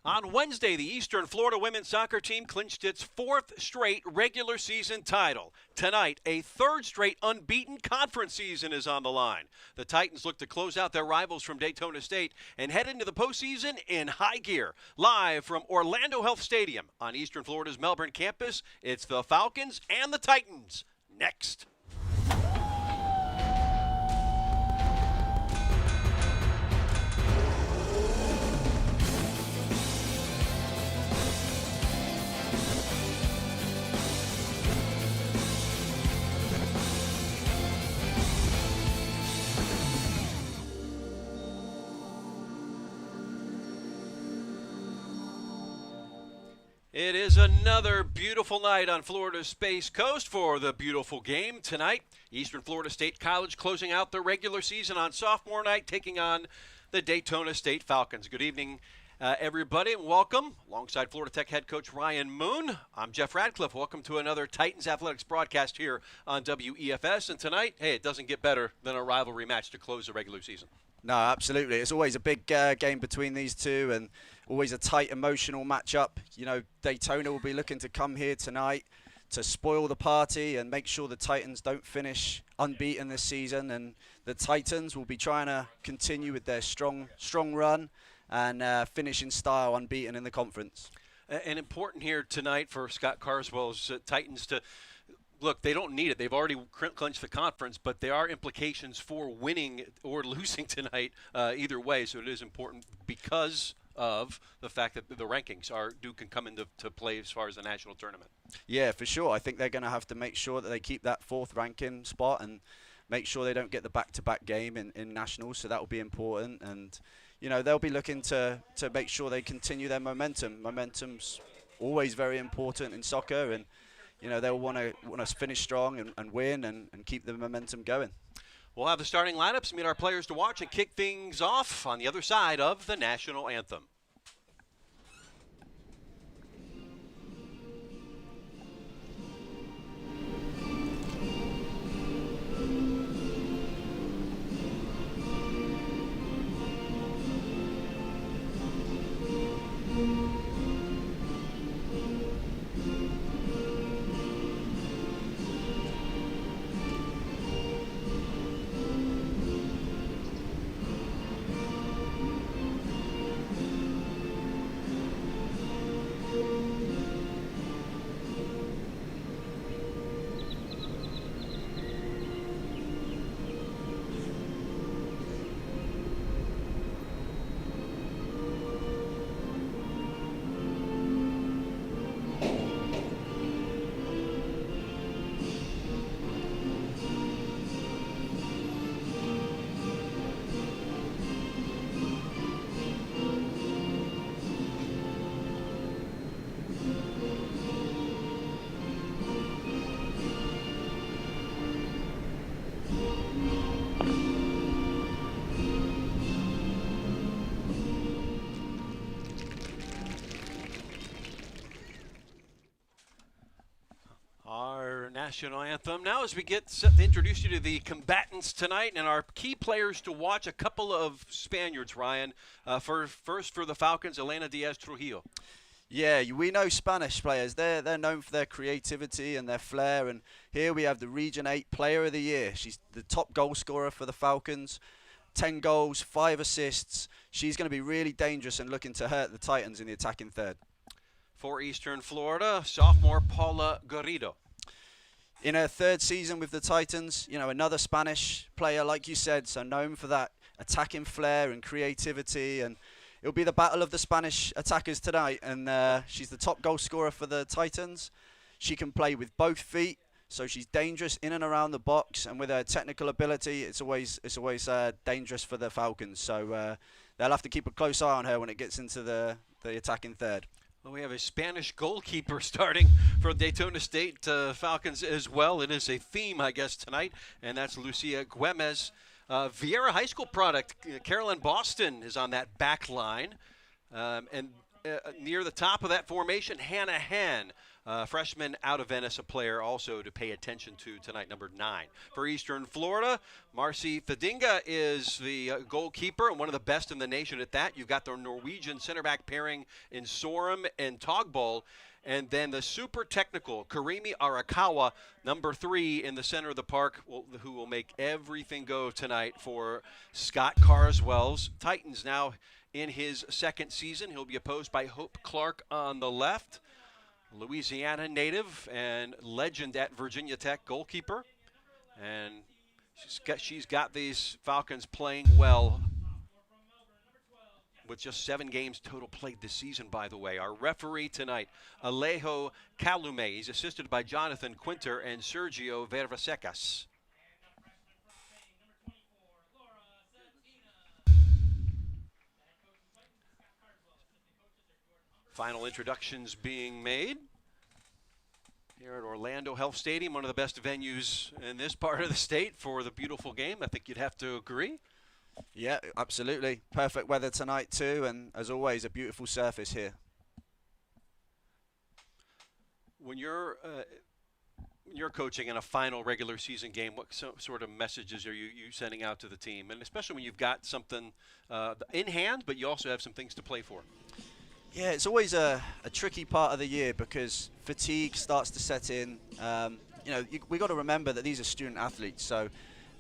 On Wednesday, the Eastern Florida women's soccer team clinched its fourth straight regular season title. Tonight, a third straight unbeaten conference season is on the line. The Titans look to close out their rivals from Daytona State and head into the postseason in high gear. Live from Orlando Health Stadium on Eastern Florida's Melbourne campus, it's the Falcons and the Titans. Next. It is another beautiful night on Florida's Space Coast for the beautiful game tonight. Eastern Florida State College closing out their regular season on sophomore night, taking on the Daytona State Falcons. Good evening, everybody, and welcome. Alongside Florida Tech head coach Ryan Moon, I'm Jeff Radcliffe. Welcome to another Titans Athletics broadcast here on WEFS. And tonight, hey, it doesn't get better than a rivalry match to close the regular season. No, absolutely. It's always a big game between these two and always a tight, emotional matchup. You know, Daytona will be looking to come here tonight to spoil the party and make sure the Titans don't finish unbeaten this season. And the Titans will be trying to continue with their strong run and finish in style unbeaten in the conference. And important here tonight for Scott Carswell's Titans to look, they don't need it. They've already clinched the conference, but there are implications for winning or losing tonight either way. So it is important because of the fact that the rankings can come into play as far as the national tournament. Yeah, for sure. I think they're going to have to make sure that they keep that fourth ranking spot and make sure they don't get the back-to-back game in nationals. So that will be important. And, you know, they'll be looking to make sure they continue their momentum. Momentum's always very important in soccer, and you know, they'll want to finish strong and win and keep the momentum going. We'll have the starting lineups, meet our players to watch, and kick things off on the other side of the national anthem. National anthem. Now as we get set to introduce you to the combatants tonight and our key players to watch, a couple of Spaniards, Ryan. First for the Falcons, Elena Diaz-Trujillo. Yeah, we know Spanish players. They're known for their creativity and their flair. And here we have the Region 8 Player of the Year. She's the top goal scorer for the Falcons. 10 goals, 5 assists. She's going to be really dangerous and looking to hurt the Titans in the attacking third. For Eastern Florida, sophomore Paula Garrido. In her third season with the Titans, you know, another Spanish player, like you said, so known for that attacking flair and creativity. And it'll be the battle of the Spanish attackers tonight. And she's the top goal scorer for the Titans. She can play with both feet, so she's dangerous in and around the box. And with her technical ability, it's always dangerous for the Falcons. So they'll have to keep a close eye on her when it gets into the attacking third. Well, we have a Spanish goalkeeper starting for Daytona State Falcons as well. It is a theme, I guess, tonight, and that's Lucia Güemes. Vieira High School product, Carolyn Boston is on that back line. And near the top of that formation, Hannah Han. freshman out of Venice, a player also to pay attention to tonight, number 9. For Eastern Florida, Marcy Fadinga is the goalkeeper and one of the best in the nation at that. You've got the Norwegian center back pairing in Sorum and Togball. And then the super technical Karimi Arakawa, number 3 in the center of the park, who will make everything go tonight for Scott Carswell's Titans. Now in his 2nd season, he'll be opposed by Hope Clark on the left. Louisiana native and legend at Virginia Tech goalkeeper. And she's got these Falcons playing well, with just 7 games total played this season, by the way. Our referee tonight, Alejo Calume. He's assisted by Jonathan Quinter and Sergio Vervasecas. Final introductions being made here at Orlando Health Stadium, one of the best venues in this part of the state for the beautiful game. I think you'd have to agree. Yeah, absolutely. Perfect weather tonight too, and as always, a beautiful surface here. When you're coaching in a final regular season game, what sort of messages are you sending out to the team? And especially when you've got something in hand, but you also have some things to play for. Yeah, it's always a tricky part of the year because fatigue starts to set in. We got to remember that these are student athletes, so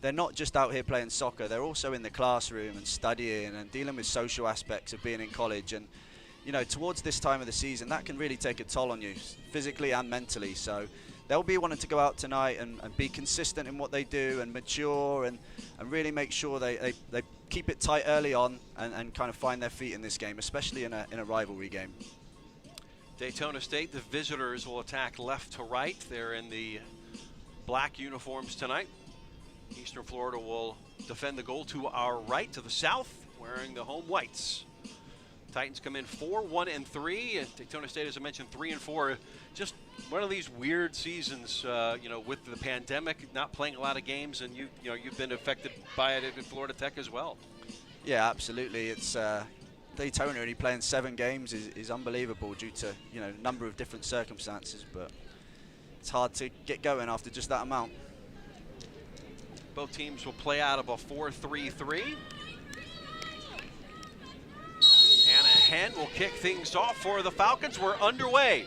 they're not just out here playing soccer. They're also in the classroom and studying and dealing with social aspects of being in college. And towards this time of the season, that can really take a toll on you, physically and mentally. So they'll be wanting to go out tonight and be consistent in what they do and mature and really make sure they keep it tight early on and kind of find their feet in this game, especially in a rivalry game. Daytona State, the visitors will attack left to right. They're in the black uniforms tonight. Eastern Florida will defend the goal to our right, to the south, wearing the home whites. Titans come in 4-1-3. Daytona State, as I mentioned, 3-4. Just one of these weird seasons, with the pandemic, not playing a lot of games, and you've been affected by it at Florida Tech as well. Yeah, absolutely. It's Daytona only playing 7 games is unbelievable due to a number of different circumstances, but it's hard to get going after just that amount. Both teams will play out of a 4-3-3. Hannah Henn will kick things off for the Falcons. We're underway.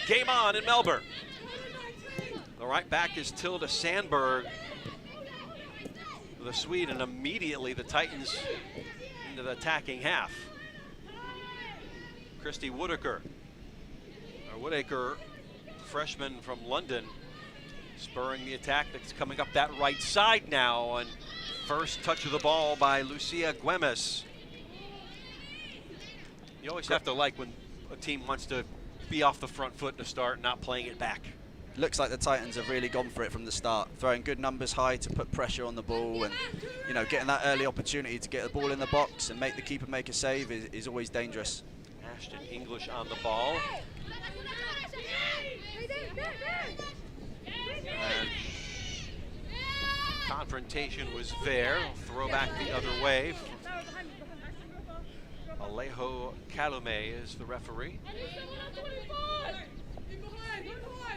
Game on in Melbourne. The right back is Tilda Sandberg, the Swede, and immediately the Titans into the attacking half. Christy Woodacre, freshman from London, spurring the attack that's coming up that right side now, and first touch of the ball by Lucia Güemes. You always have to like when a team wants to be off the front foot to start, not playing it back. Looks like the Titans have really gone for it from the start, throwing good numbers high to put pressure on the ball, and getting that early opportunity to get the ball in the box and make the keeper make a save is always dangerous. Ashton English on the ball. And confrontation was there. Throw back the other way. Alejo Calume is the referee.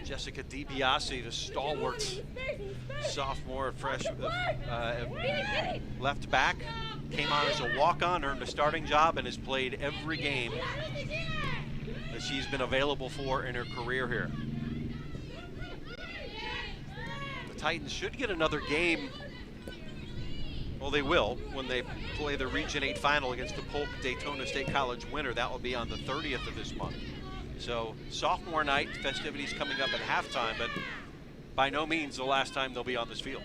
Jessica DiBiase, the stalwart sophomore left back, came on as a walk-on, earned a starting job, and has played every game that she's been available for in her career here. The Titans should get another game. Well, they will when they play the Region 8 final against the Polk Daytona State College winner. That will be on the 30th of this month. So sophomore night, festivities coming up at halftime, but by no means the last time they'll be on this field.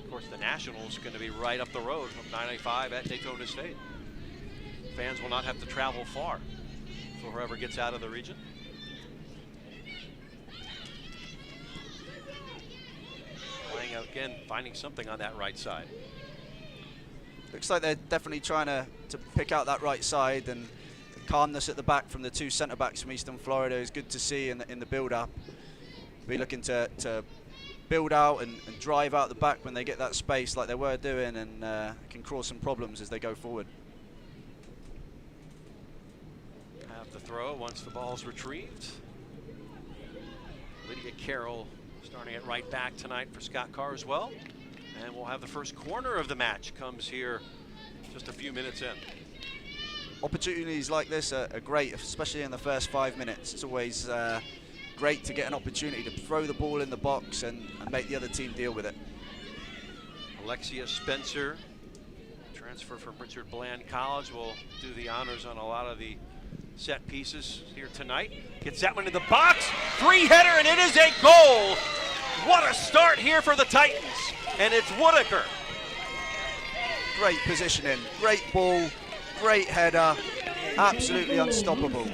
Of course, the Nationals going to be right up the road from 985 at Daytona State. Fans will not have to travel far for whoever gets out of the region. Playing out again, finding something on that right side. Looks like they're definitely trying to pick out that right side, and the calmness at the back from the 2 centre backs from Eastern Florida is good to see in the build-up. Be looking to build out and drive out the back when they get that space like they were doing, and can cause some problems as they go forward. Have the throw once the ball's retrieved. Lydia Carroll starting at right back tonight for Scott Carswell. And we'll have the first corner of the match comes here just a few minutes in. Opportunities like this are great, especially in the first 5 minutes. It's always great to get an opportunity to throw the ball in the box and make the other team deal with it. Alexia Spencer, transfer from Richard Bland College, will do the honors on a lot of the set pieces here tonight. Gets that one in the box, three-header, and it is a goal. What a start here for the Titans, and it's Whitaker. Great positioning, great ball, great header, absolutely unstoppable.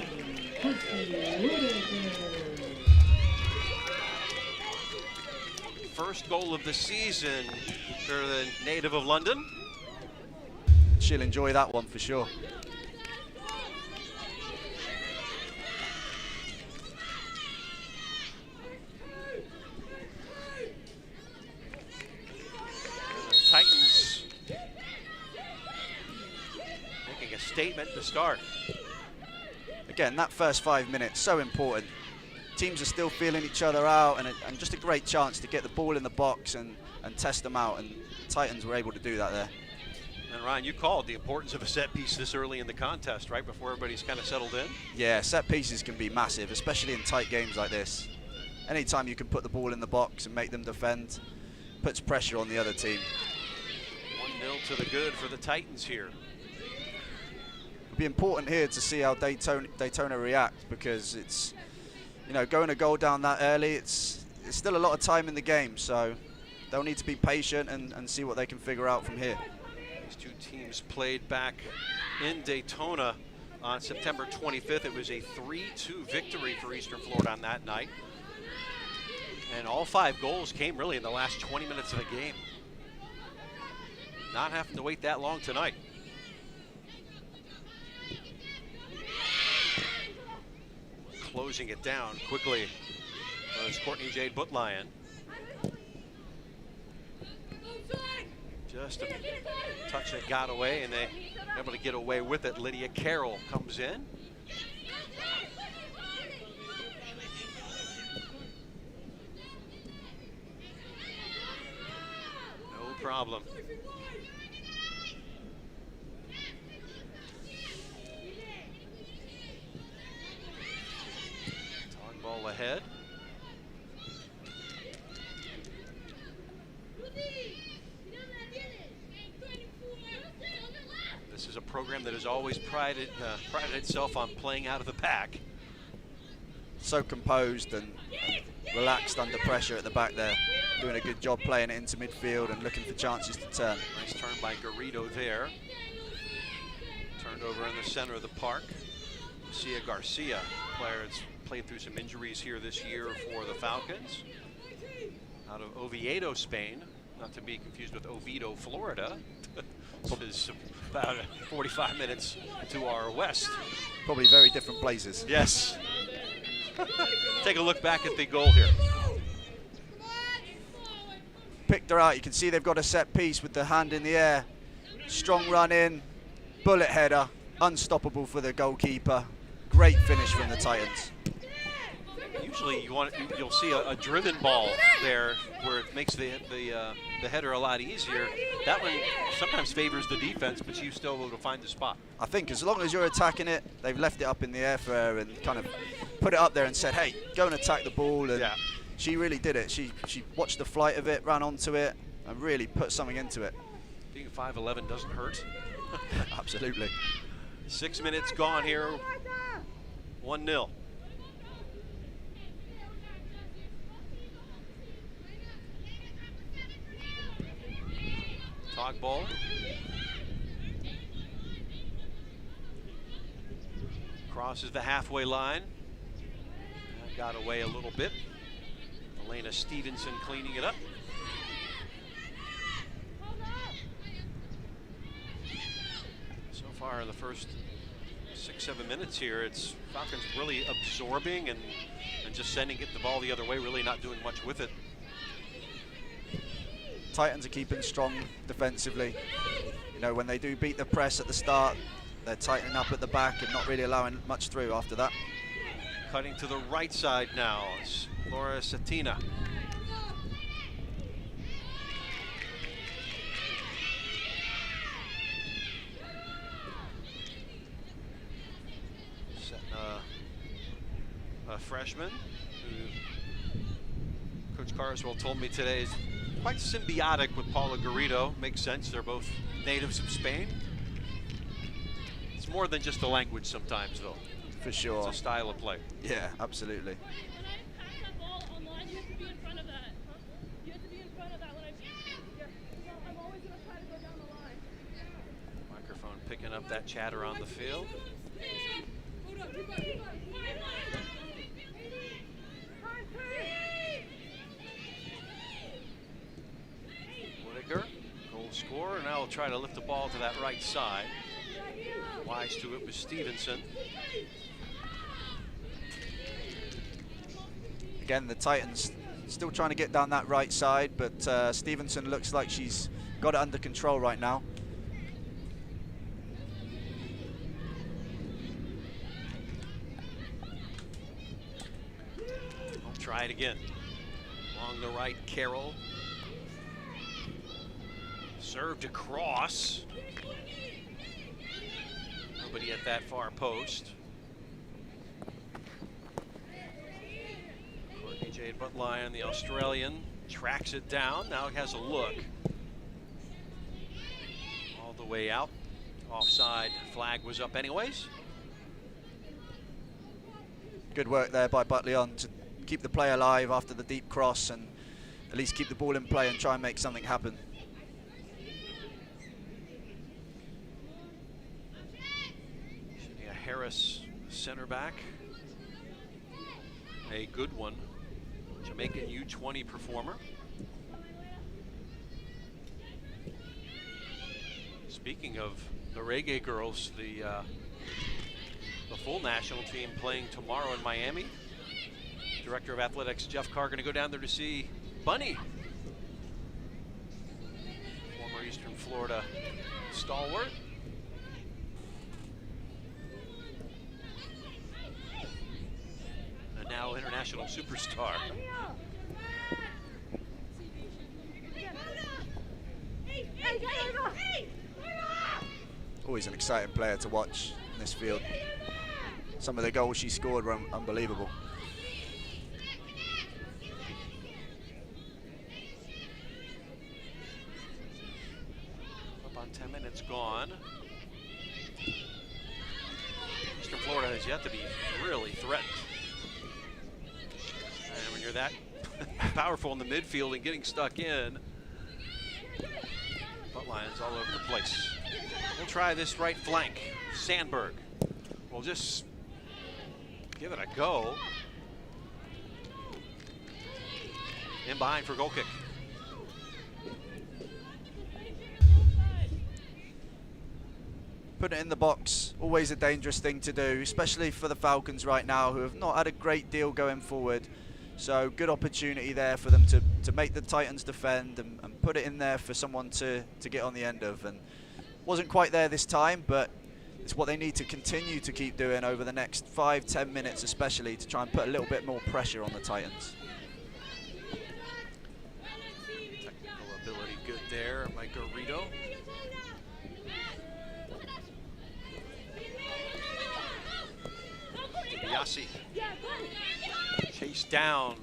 First goal of the season for the native of London. She'll enjoy that one for sure. Titans making a statement to start. Again, that first 5 minutes, so important. Teams are still feeling each other out, and just a great chance to get the ball in the box and test them out, and Titans were able to do that there. And Ryan, you called the importance of a set piece this early in the contest, right, before everybody's kind of settled in? Yeah, set pieces can be massive, especially in tight games like this. Anytime you can put the ball in the box and make them defend, puts pressure on the other team. 1-0 to the good for the Titans here. It'll be important here to see how Daytona react, because it's, you know, going a goal down that early, it's still a lot of time in the game, so they'll need to be patient and see what they can figure out from here. These two teams played back in Daytona on September 25th. It was a 3-2 victory for Eastern Florida on that night. And all 5 goals came really in the last 20 minutes of the game. Not having to wait that long tonight. Closing it down quickly was Courtney Jade Bootlion. Just a touch that got away, and they were able to get away with it. Lydia Carroll comes in. No problem. Tog ball ahead. This is a program that has always prided itself on playing out of the pack. So composed and relaxed under pressure at the back there. Doing a good job playing it into midfield and looking for chances to turn. Nice turn by Garrido there. Turned over in the center of the park. Lucia Garcia, player that's played through some injuries here this year for the Falcons. Out of Oviedo, Spain. Not to be confused with Oviedo, Florida. This is about 45 minutes to our west. Probably very different places. Yes. Take a look back at the goal here. Picked her out. You can see they've got a set piece with the hand in the air. Strong run in, bullet header, unstoppable for the goalkeeper. Great finish from the Titans. Usually you'll see a driven ball there where it makes the header a lot easier. That one sometimes favors the defense, but you still able to find the spot. I think as long as you're attacking it, they've left it up in the air for her and kind of put it up there and said, hey, go and attack the ball. And yeah. She really did it. She watched the flight of it, ran onto it, and really put something into it. Being 5'11" doesn't hurt. Absolutely. 6 minutes gone here. 1-0. Tog ball. Crosses the halfway line. Got away a little bit. Elena Stevenson cleaning it up. So far in the first 6-7 minutes here, it's Falcons really absorbing and just sending it the ball the other way, really not doing much with it. Titans are keeping strong defensively. You know, when they do beat the press at the start, They're tightening up at the back and not really allowing much through after that. Cutting to the right side now is Laura Satina. Setting a freshman who Coach Carswell told me today is quite symbiotic with Paula Garrido. Makes sense, they're both natives of Spain. It's more than just a language sometimes, though. For sure. It's a style of play. Yeah, absolutely. When I pass that ball online, you have to be in front of that. You have to be in front of that when I'm always going to try to go down the line. Microphone picking up that chatter on the field. Whittaker, goal scorer. Now we'll try to lift the ball to that right side. Wise to it was Stevenson. Again, the Titans still trying to get down that right side, but Stevenson looks like she's got it under control right now. I'll try it again. Along the right, Carroll. Served across. Nobody at that far post. Courtney Jade Buttlion, the Australian, tracks it down. Now it has a look. All the way out. Offside flag was up anyways. Good work there by Buttlion to keep the play alive after the deep cross and at least keep the ball in play and try and make something happen. Harris, center back. A good one. Jamaican U20 performer. Speaking of the Reggae girls, the full national team playing tomorrow in Miami. Director of Athletics Jeff Carr going to go down there to see Bunny. Former Eastern Florida stalwart. Now international superstar. Always an exciting player to watch in this field. Some of the goals she scored were unbelievable. Up on 10 minutes gone. Eastern Florida has yet to be really threatened. And when you're that powerful in the midfield and getting stuck in, Buttlions all over the place. We'll try this right flank. Sandberg. We'll just give it a go. In behind for goal kick. Put it in the box, always a dangerous thing to do, especially for the Falcons right now, who have not had a great deal going forward. So good opportunity there for them to make the Titans defend and put it in there for someone to get on the end of. And wasn't quite there this time, but it's what they need to continue to keep doing over the next 5-10 minutes especially, to try and put a little bit more pressure on the Titans. Technical ability good there by Garrido. Yassi. Chase down,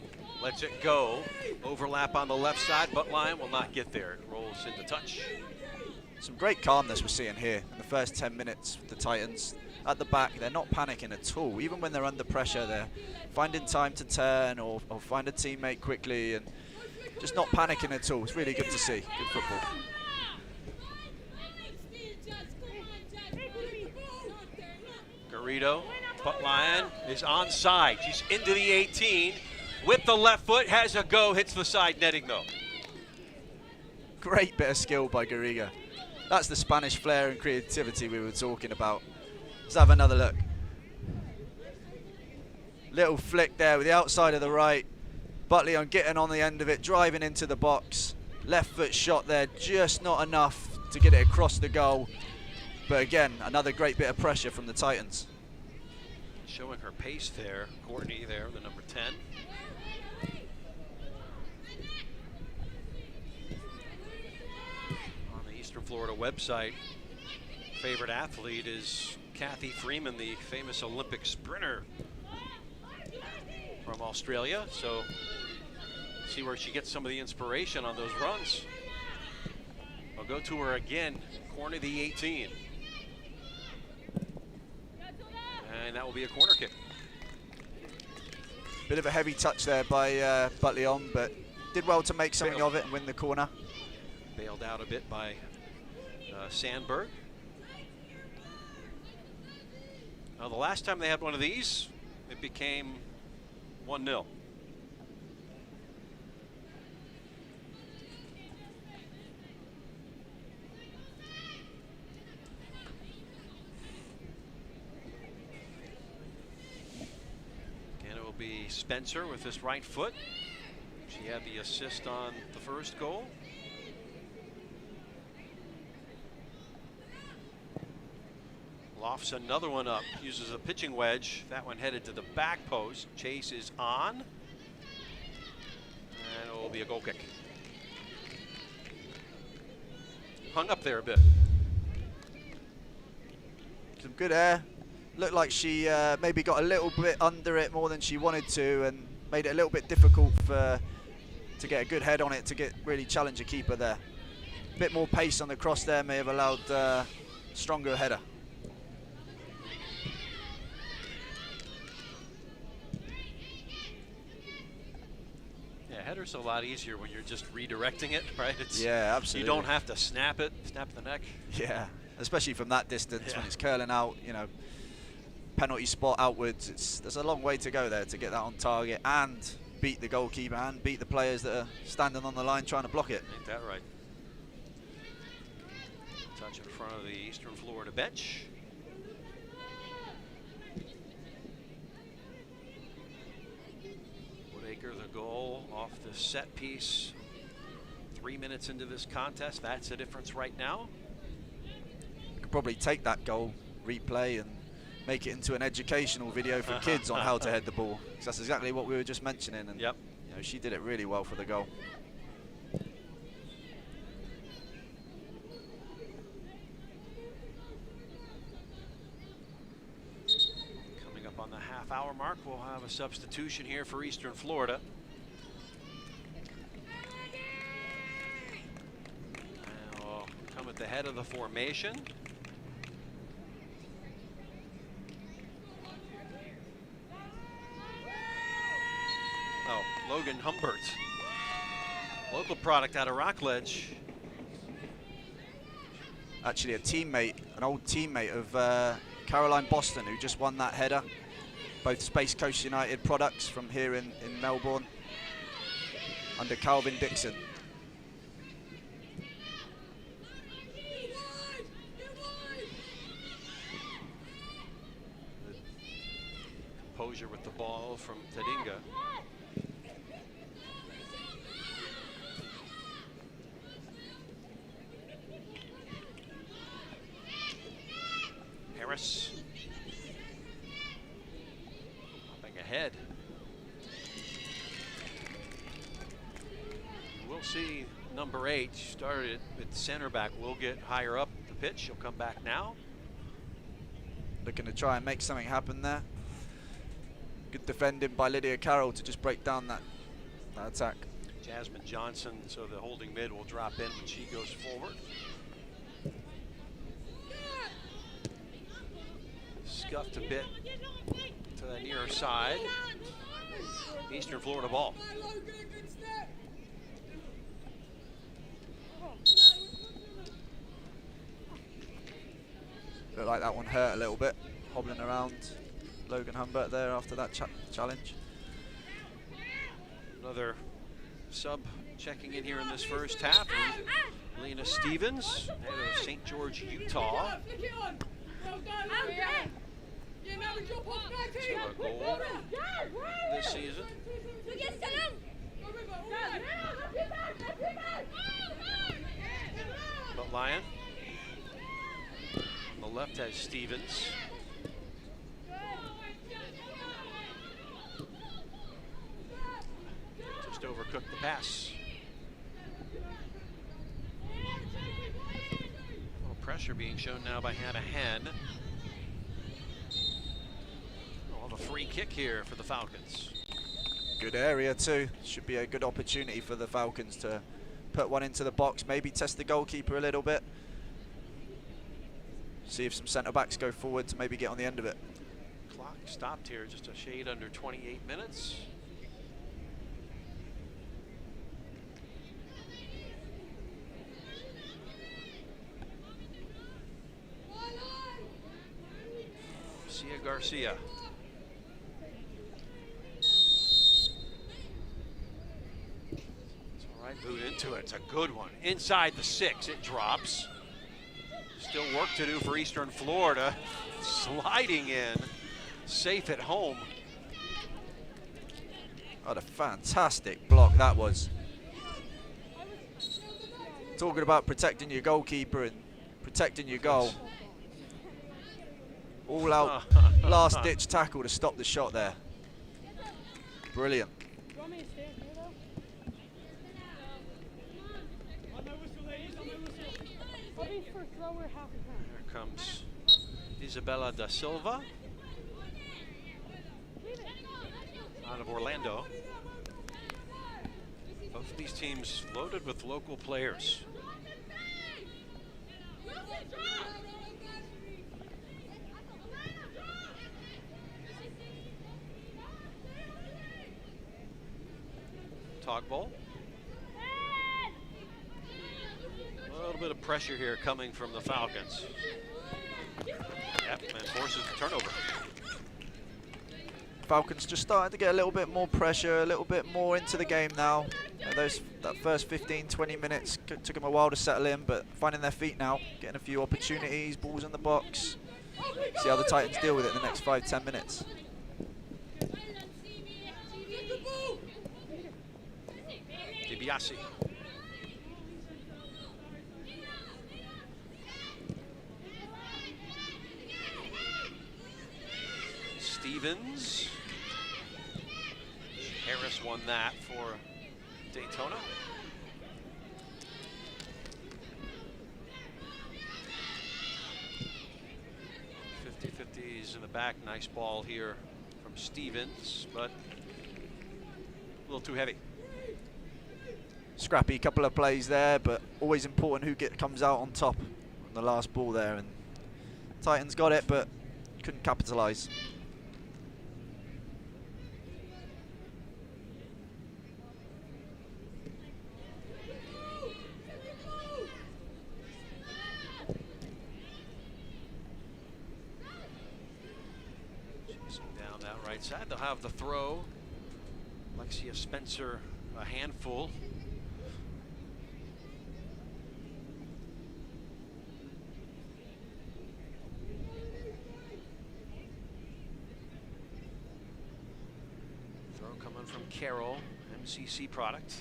lets it go. Overlap on the left side, Buttlion will not get there. It rolls into touch. Some great calmness we're seeing here in the first 10 minutes with the Titans. At the back, they're not panicking at all. Even when they're under pressure, they're finding time to turn or find a teammate quickly and just not panicking at all. It's really good to see. Good football. Garrido, Buttlion is onside. She's into the 18 with the left foot, has a go, hits the side netting though. Great bit of skill by Garriga. That's the Spanish flair and creativity we were talking about. Let's have another look. Little flick there with the outside of the right. Buttlion getting on the end of it, driving into the box. Left foot shot there, just not enough to get it across the goal. But again, another great bit of pressure from the Titans. Showing her pace there, Courtney there, the number 10. On the Eastern Florida website, favorite athlete is Kathy Freeman, the famous Olympic sprinter from Australia. So see where she gets some of the inspiration on those runs. I'll go to her again, corner the 18. And that will be a corner kick. Bit of a heavy touch there by Butleon, but did well to make something of it and win the corner. Bailed out a bit by Sandberg. Now, the last time they had one of these, it became 1-0. Be Spencer with this right foot. She had the assist on the first goal. Lofts another one up, uses a pitching wedge. That one headed to the back post. Chase is on. And it will be a goal kick. Hung up there a bit. Some good air. Looked like she maybe got a little bit under it more than she wanted to, and made it a little bit difficult to get a good head on it, to really challenge a keeper there. A bit more pace on the cross there may have allowed stronger header. Yeah, header's a lot easier when you're just redirecting it, right? Yeah, absolutely. You don't have to snap it, snap the neck. Yeah, especially from that distance when it's curling out, you know, penalty spot outwards. There's a long way to go there to get that on target and beat the goalkeeper and beat the players that are standing on the line trying to block it. Ain't that right? Touch in front of the Eastern Florida bench. Woodacre, the goal off the set piece. 3 minutes into this contest, that's the difference right now. Could probably take that goal, replay, and make it into an educational video for kids on how to head the ball. Because that's exactly what we were just mentioning. And yep. You know, she did it really well for the goal. Coming up on the half-hour mark, we'll have a substitution here for Eastern Florida. And we'll come at the head of the formation. Oh, Logan Humbert, local product out of Rockledge. Actually a teammate, an old teammate of Caroline Boston, who just won that header. Both Space Coast United products from here in Melbourne, under Calvin Dixon. Composure with the ball from Tadinga. Harris hopping ahead. We'll see number 8 started at center back. Will get higher up the pitch. She'll come back now. Looking to try and make something happen there. Good defending by Lydia Carroll to just break down that attack. Jasmine Johnson, so the holding mid will drop in when she goes forward. Scuffed a bit to the near side. Eastern Florida ball. Looked like that one hurt a little bit, hobbling around Logan Humbert there after that challenge. Another sub checking in here in this first half. Lena Stevens, head of St. George, Utah. To a goal this season. But Lyon on the left has Stevens. Just overcooked the pass. A little pressure being shown now by Hanahan. Oh, a free kick here for the Falcons. Good area too. Should be a good opportunity for the Falcons to put one into the box, maybe test the goalkeeper a little bit. See if some centre backs go forward to maybe get on the end of it. Clock stopped here, just a shade under 28 minutes. Garcia. All right, boot into it. It's a good one. Inside the 6, it drops. Still work to do for Eastern Florida. Sliding in, safe at home. What a fantastic block that was. Talking about protecting your goalkeeper and protecting your goal. All out last ditch tackle to stop the shot there. Brilliant. Here comes Isabella da Silva out of Orlando. Both of these teams loaded with local players. Tog ball. A little bit of pressure here coming from the Falcons. Yep, and forces the turnover. Falcons just starting to get a little bit more pressure, a little bit more into the game now. That first 15-20 minutes took them a while to settle in, but finding their feet now, getting a few opportunities, balls in the box. See how the Titans deal with it in the next 5-10 minutes. DiBiase. Stevens. Harris won that for Daytona. Fifties in the back. Nice ball here from Stevens, but a little too heavy. Scrappy couple of plays there, but always important who comes out on top on the last ball there. And Titans got it, but couldn't capitalise. Down that right side, they'll have the throw. Alexia Spencer, a handful. Throw coming from Carroll, MCC product.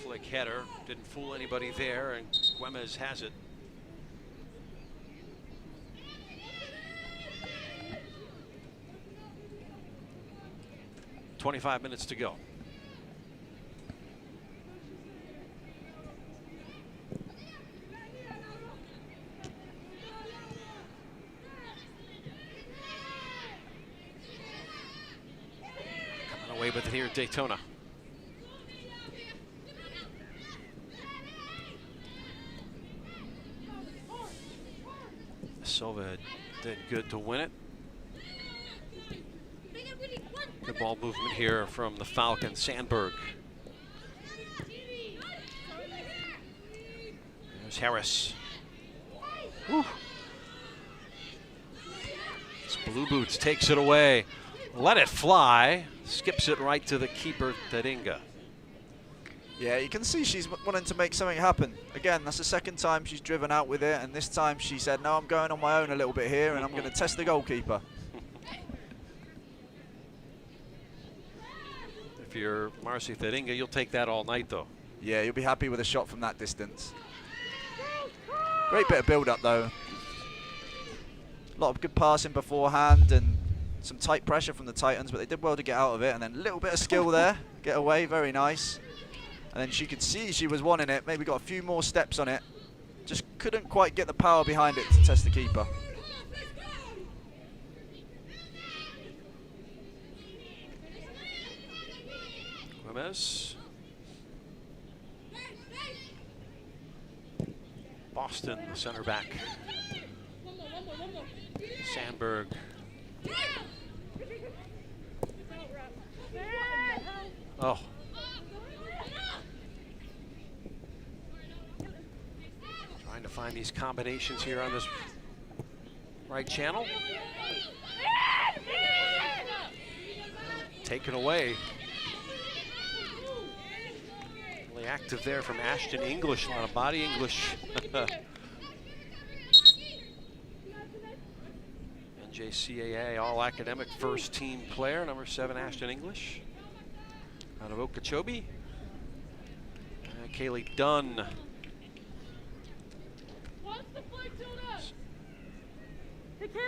Flick header, didn't fool anybody there, and Güemes has it. .25 minutes to go. Coming away with it here at Daytona. Silva did good to win it. Good ball movement here from the Falcons. Sandberg. There's Harris. Whew. This Blue Boots takes it away. Let it fly. Skips it right to the keeper, Taringa. Yeah, you can see she's wanting to make something happen. Again, that's the second time she's driven out with it, and this time she said, no, I'm going on my own a little bit here, and I'm going to test the goalkeeper. If you're Marcy Taringa, you'll take that all night, though. Yeah, you'll be happy with a shot from that distance. Great bit of build-up, though. A lot of good passing beforehand and some tight pressure from the Titans, but they did well to get out of it. And then a little bit of skill there, get away, very nice. And then she could see she was wanting it, maybe got a few more steps on it. Just couldn't quite get the power behind it to test the keeper. Gomez. Boston, the center back. Sandberg. Oh. Trying to find these combinations here on this right channel. Taken away. Really active there from Ashton English, a lot of body English. NJCAA All-Academic First Team player, number 7, Ashton English. Out of Okeechobee. Kaylee Dunn.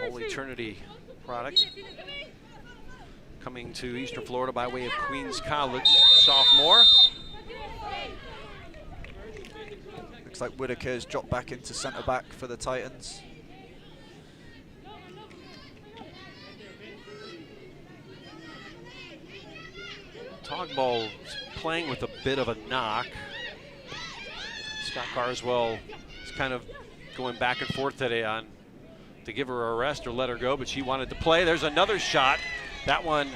Holy Trinity product. Coming to Eastern Florida by way of Queens College, sophomore. Looks like Whitaker's dropped back into centre back for the Titans. Togball playing with a bit of a knock. Scott Carswell is kind of going back and forth today on to give her a rest or let her go, but she wanted to play. There's another shot. That one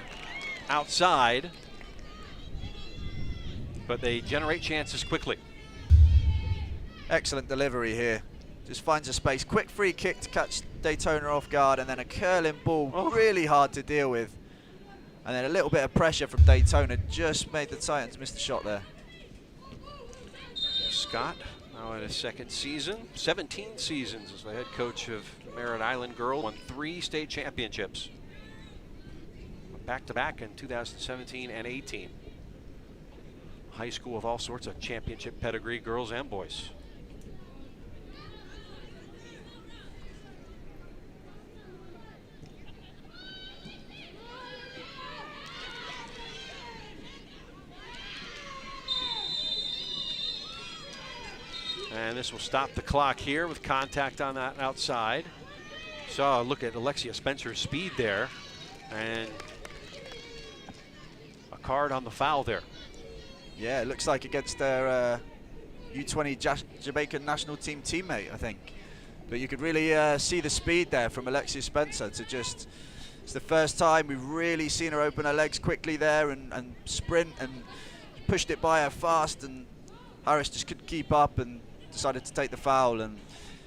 outside. But they generate chances quickly. Excellent delivery here. Just finds a space. Quick free kick to catch Daytona off guard, and then a curling ball, really hard to deal with. And then a little bit of pressure from Daytona just made the Titans miss the shot there. Scott, now in his second season, 17 seasons as the head coach of Merritt Island Girls, won 3 state championships. Back-to-back in 2017 and 18. High school with all sorts of championship pedigree, girls and boys. And this will stop the clock here with contact on that outside. So look at Alexia Spencer's speed there. And a card on the foul there. Yeah, it looks like against their U20 Jamaican national team teammate, I think. But you could really see the speed there from Alexia Spencer to just, it's the first time we've really seen her open her legs quickly there and sprint and pushed it by her fast, and Harris just couldn't keep up and decided to take the foul. And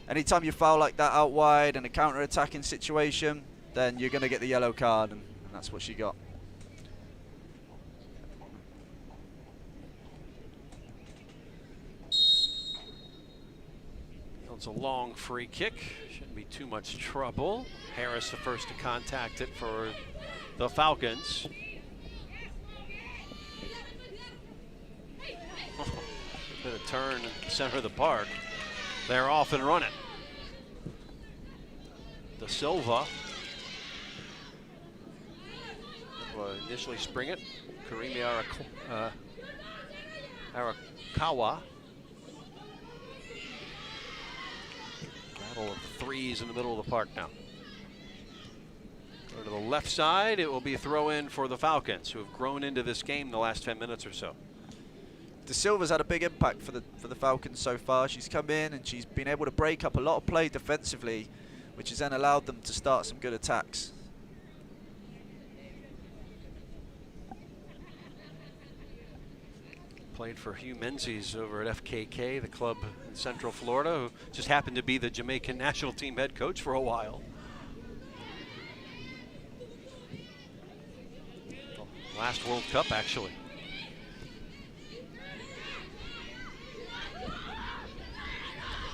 anytime you foul like that out wide in a counter-attacking situation, then you're going to get the yellow card, and that's what she got. It's a long free kick. Shouldn't be too much trouble. Harris the first to contact it for the Falcons. Bit of turn in the center of the park. They're off and running. Da Silva will initially spring it. Karimi Arakawa. Battle of threes in the middle of the park now. Go to the left side. It will be a throw in for the Falcons, who have grown into this game the last 10 minutes or so. Da Silva's had a big impact for the Falcons so far. She's come in and she's been able to break up a lot of play defensively, which has then allowed them to start some good attacks. Played for Hugh Menzies over at FKK, the club in Central Florida, who just happened to be the Jamaican national team head coach for a while. The last World Cup, actually.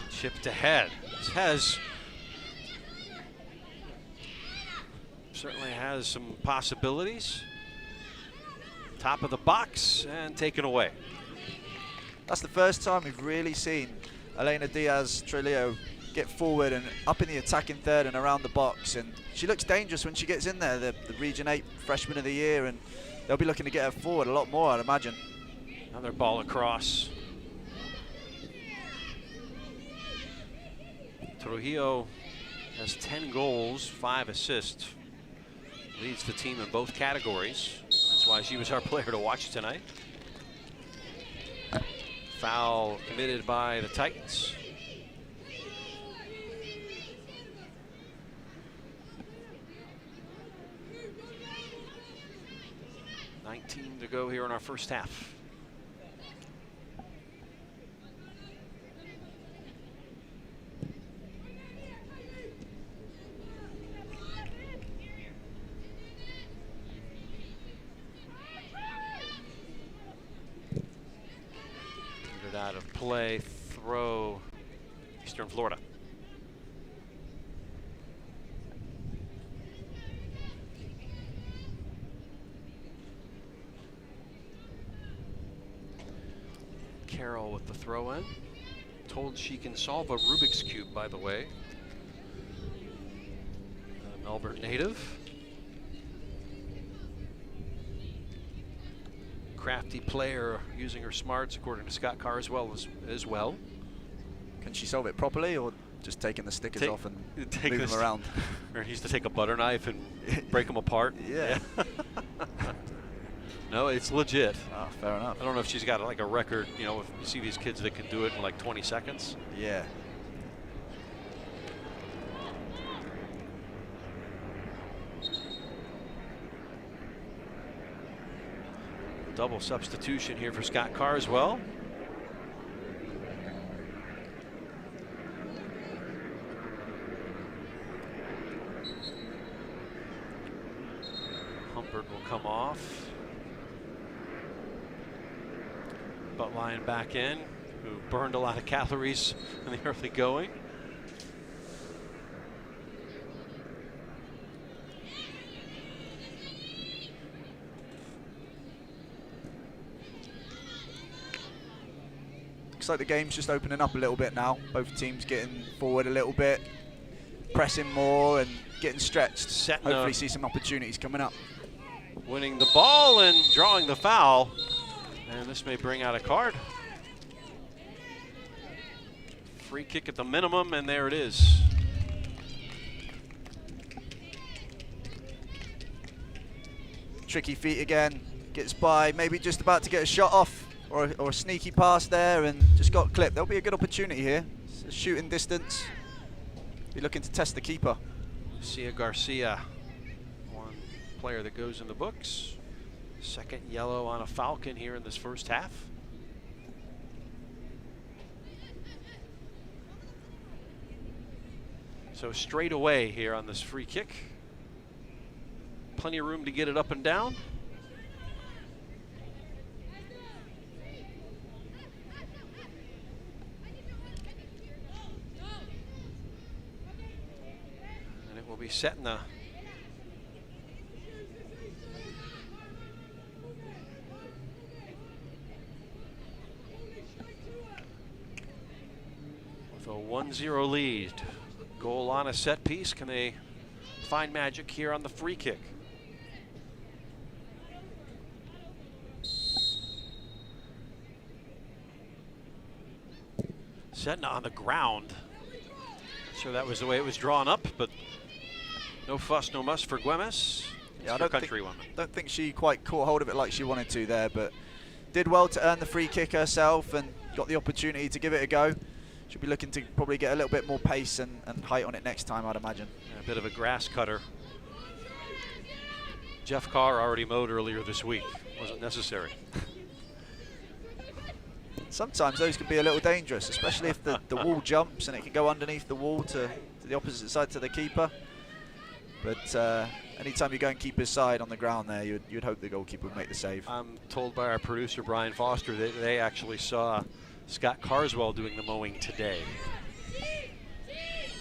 Chipped ahead. This certainly has some possibilities. Top of the box and taken away. That's the first time we've really seen Elena Diaz-Trillo get forward and up in the attacking third and around the box. And she looks dangerous when she gets in there, the Region 8 Freshman of the Year, and they'll be looking to get her forward a lot more, I'd imagine. Another ball across. Trujillo has 10 goals, 5 assists. Leads the team in both categories. That's why she was our player to watch tonight. Foul committed by the Titans. $19 to go here in our first half. Out of play, throw, Eastern Florida. Carroll with the throw in. Told she can solve a Rubik's Cube, by the way. Melbourne native. Crafty player using her smarts, according to Scott Carr as well. Can she solve it properly, or just taking the stickers off and move them around? Or he used to take a butter knife and break them apart. Yeah. No, it's legit. Oh, fair enough. I don't know if she's got like a record, you know, if you see these kids that can do it in like 20 seconds. Yeah. Double substitution here for Scott Carr as well. Humbert will come off. Buttline back in, who burned a lot of calories in the early going. Looks like the game's just opening up a little bit now. Both teams getting forward a little bit, pressing more and getting stretched. Hopefully see some opportunities coming up. Winning the ball and drawing the foul. And this may bring out a card. Free kick at the minimum, and there it is. Tricky feet again, gets by, maybe just about to get a shot off or a sneaky pass there, and just got clipped. There'll be a good opportunity here. It's a shooting distance. Be looking to test the keeper. Sia Garcia, one player that goes in the books. Second yellow on a Falcon here in this first half. So straight away here on this free kick. Plenty of room to get it up and down. And it will be set in the with a 1-0 lead. Goal on a set piece. Can they find magic here on the free kick? Setna on the ground. Sure that was the way it was drawn up, but no fuss, no muss for Güemes. Yeah, I don't think she quite caught hold of it like she wanted to there, but did well to earn the free kick herself and got the opportunity to give it a go. She'll be looking to probably get a little bit more pace and height on it next time, I'd imagine. A bit of a grass cutter. Jeff Carr already mowed earlier this week. Wasn't necessary. Sometimes those can be a little dangerous, especially if the wall jumps and it can go underneath the wall to the opposite side to the keeper. But anytime you go and keeper's side on the ground there, you'd hope the goalkeeper would make the save. I'm told by our producer, Brian Foster, that they actually saw Scott Carswell doing the mowing today.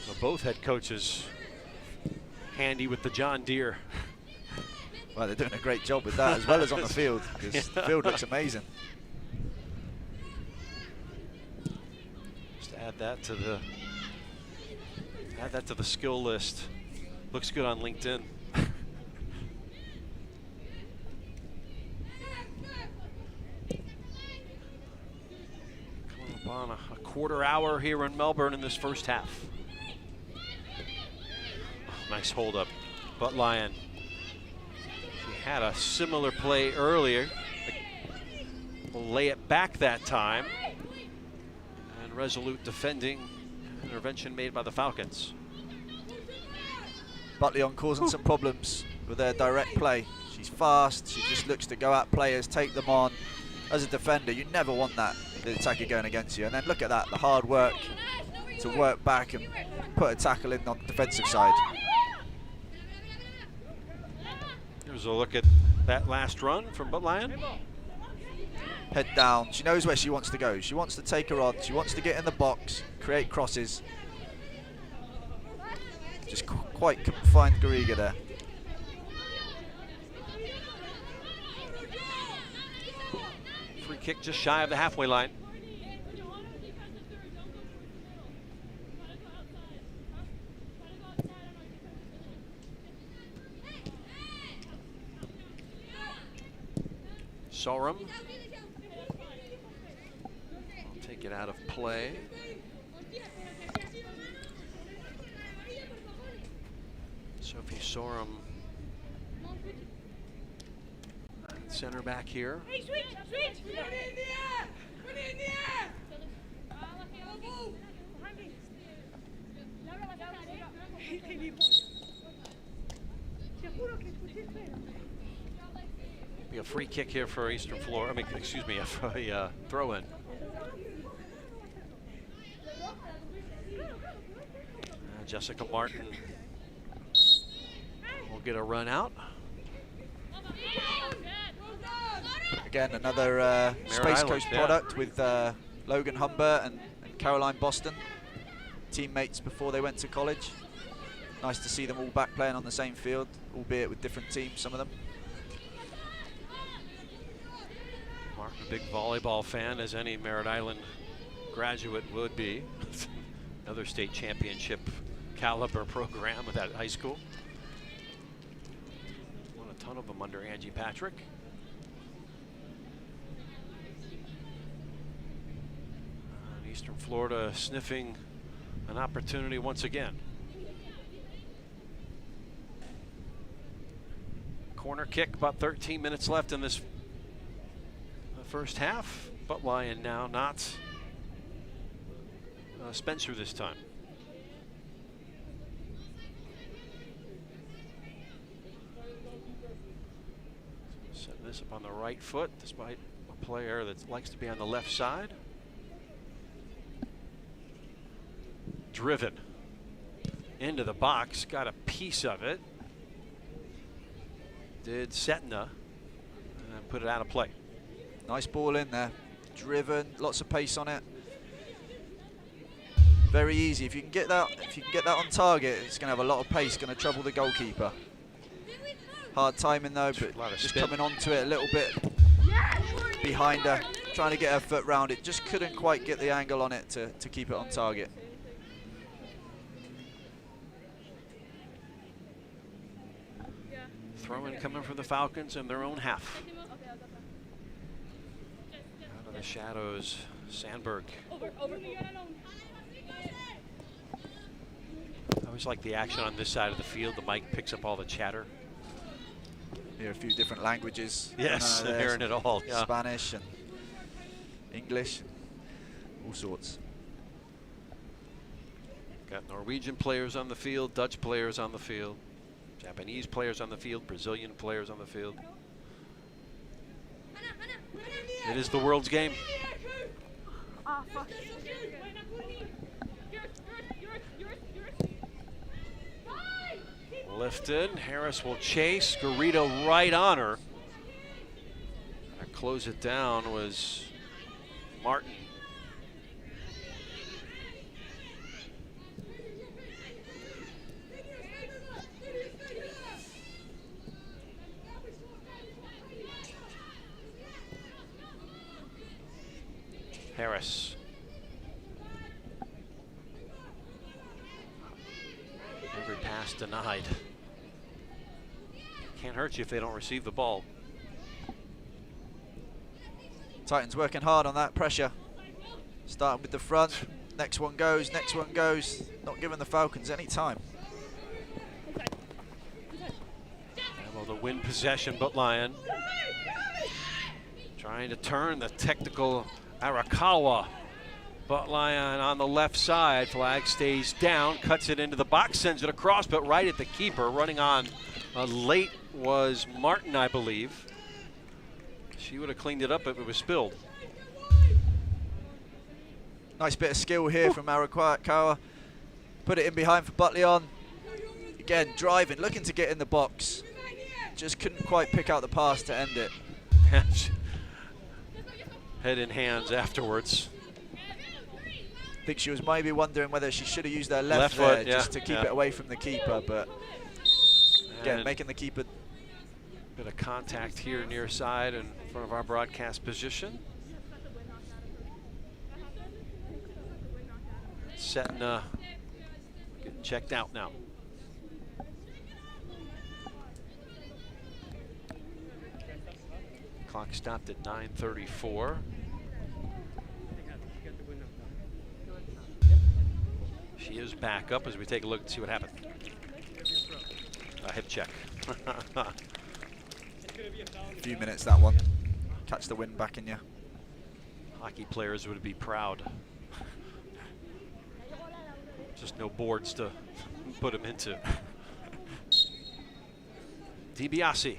So both head coaches handy with the John Deere. Well, they're doing a great job with that as well as on the field, because the field looks amazing. Just add that to the Add that to the skill list. Looks good on LinkedIn. Coming up on a quarter hour here in Melbourne in this first half. Oh, nice hold up. But Lyon. He had a similar play earlier. Will lay it back that time. And resolute defending. Intervention made by the Falcons. Butlyon causing some problems with their direct play. She's fast, she just looks to go at players, take them on. As a defender, you never want that, the attacker going against you. And then look at that, the hard work to work back and put a tackle in on the defensive side. Here's a look at that last run from Butlyon. Head down, she knows where she wants to go. She wants to take her on, she wants to get in the box, create crosses. Just quite confined Gariga there. Free kick just shy of the halfway line. Sorum. I'll take it out of play. Sophie Sorum, center back here. Be a free kick here for Eastern Florida. I mean, excuse me, a throw-in. Jessica Martin will get a run out. Again, another Space Coast product with Logan Humbert and Caroline Boston, teammates before they went to college. Nice to see them all back playing on the same field, albeit with different teams, some of them. Mark, a big volleyball fan, as any Merritt Island graduate would be. Another state championship caliber program at that high school. Won a ton of them under Angie Patrick. Eastern Florida sniffing an opportunity once again. Corner kick, about 13 minutes left in this first half. Butlyon now, not Spencer this time. Setting this up on the right foot, despite a player that likes to be on the left side. Driven into the box, got a piece of it. Did Setna and put it out of play. Nice ball in there, driven, lots of pace on it. Very easy. If you can get that, on target, it's going to have a lot of pace. Going to trouble the goalkeeper. Hard timing though, but just coming onto it a little bit behind her, trying to get her foot round it. Just couldn't quite get the angle on it to keep it on target. Throw-in coming from the Falcons in their own half. Out of the shadows, Sandberg. I always like the action on this side of the field. The mic picks up all the chatter. Hear a few different languages. Yes, I'm hearing it all. Yeah. Spanish and English, all sorts. Got Norwegian players on the field, Dutch players on the field, Japanese players on the field, Brazilian players on the field. It is the world's game. Lifted, Harris will chase, Garrido right on her. To close it down was Martin. Harris. Pass denied. Can't hurt you if they don't receive the ball. Titans working hard on that pressure. Starting with the front. Next one goes, next one goes. Not giving the Falcons any time. Able to win possession, but Lion trying to turn the technical Arakawa. But Lion on the left side. Flag stays down, cuts it into the box, sends it across, but right at the keeper. Running on late was Martin, I believe. She would have cleaned it up if it was spilled. Nice bit of skill here from Arakawa. Put it in behind for Butleon. Again, driving, looking to get in the box. Just couldn't quite pick out the pass to end it. Head in hands afterwards. I think she was maybe wondering whether she should have used her left foot, there just to keep it away from the keeper, but again, making the keeper. Bit of contact here near side in front of our broadcast position. Setting, getting checked out now. Clock stopped at 9:34. She is back up as we take a look and see what happened. Hip check. A few minutes that one. Catch the wind back in you. Hockey players would be proud. Just no boards to put them into. DiBiase.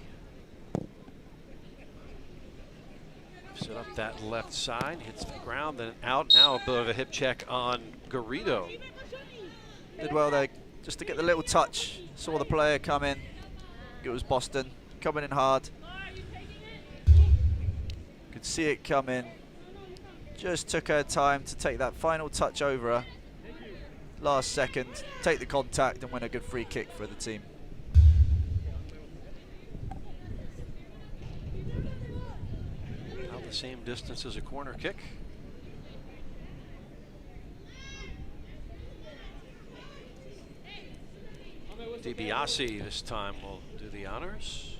Set up that left side, hits the ground, then out. Now a bit of a hip check on Garrido. Did well there, just to get the little touch. Saw the player come in. It was Boston, coming in hard. Could see it come in. Just took her time to take that final touch over her. Last second, take the contact and win a good free kick for the team. About the same distance as a corner kick. DiBiase this time will do the honors.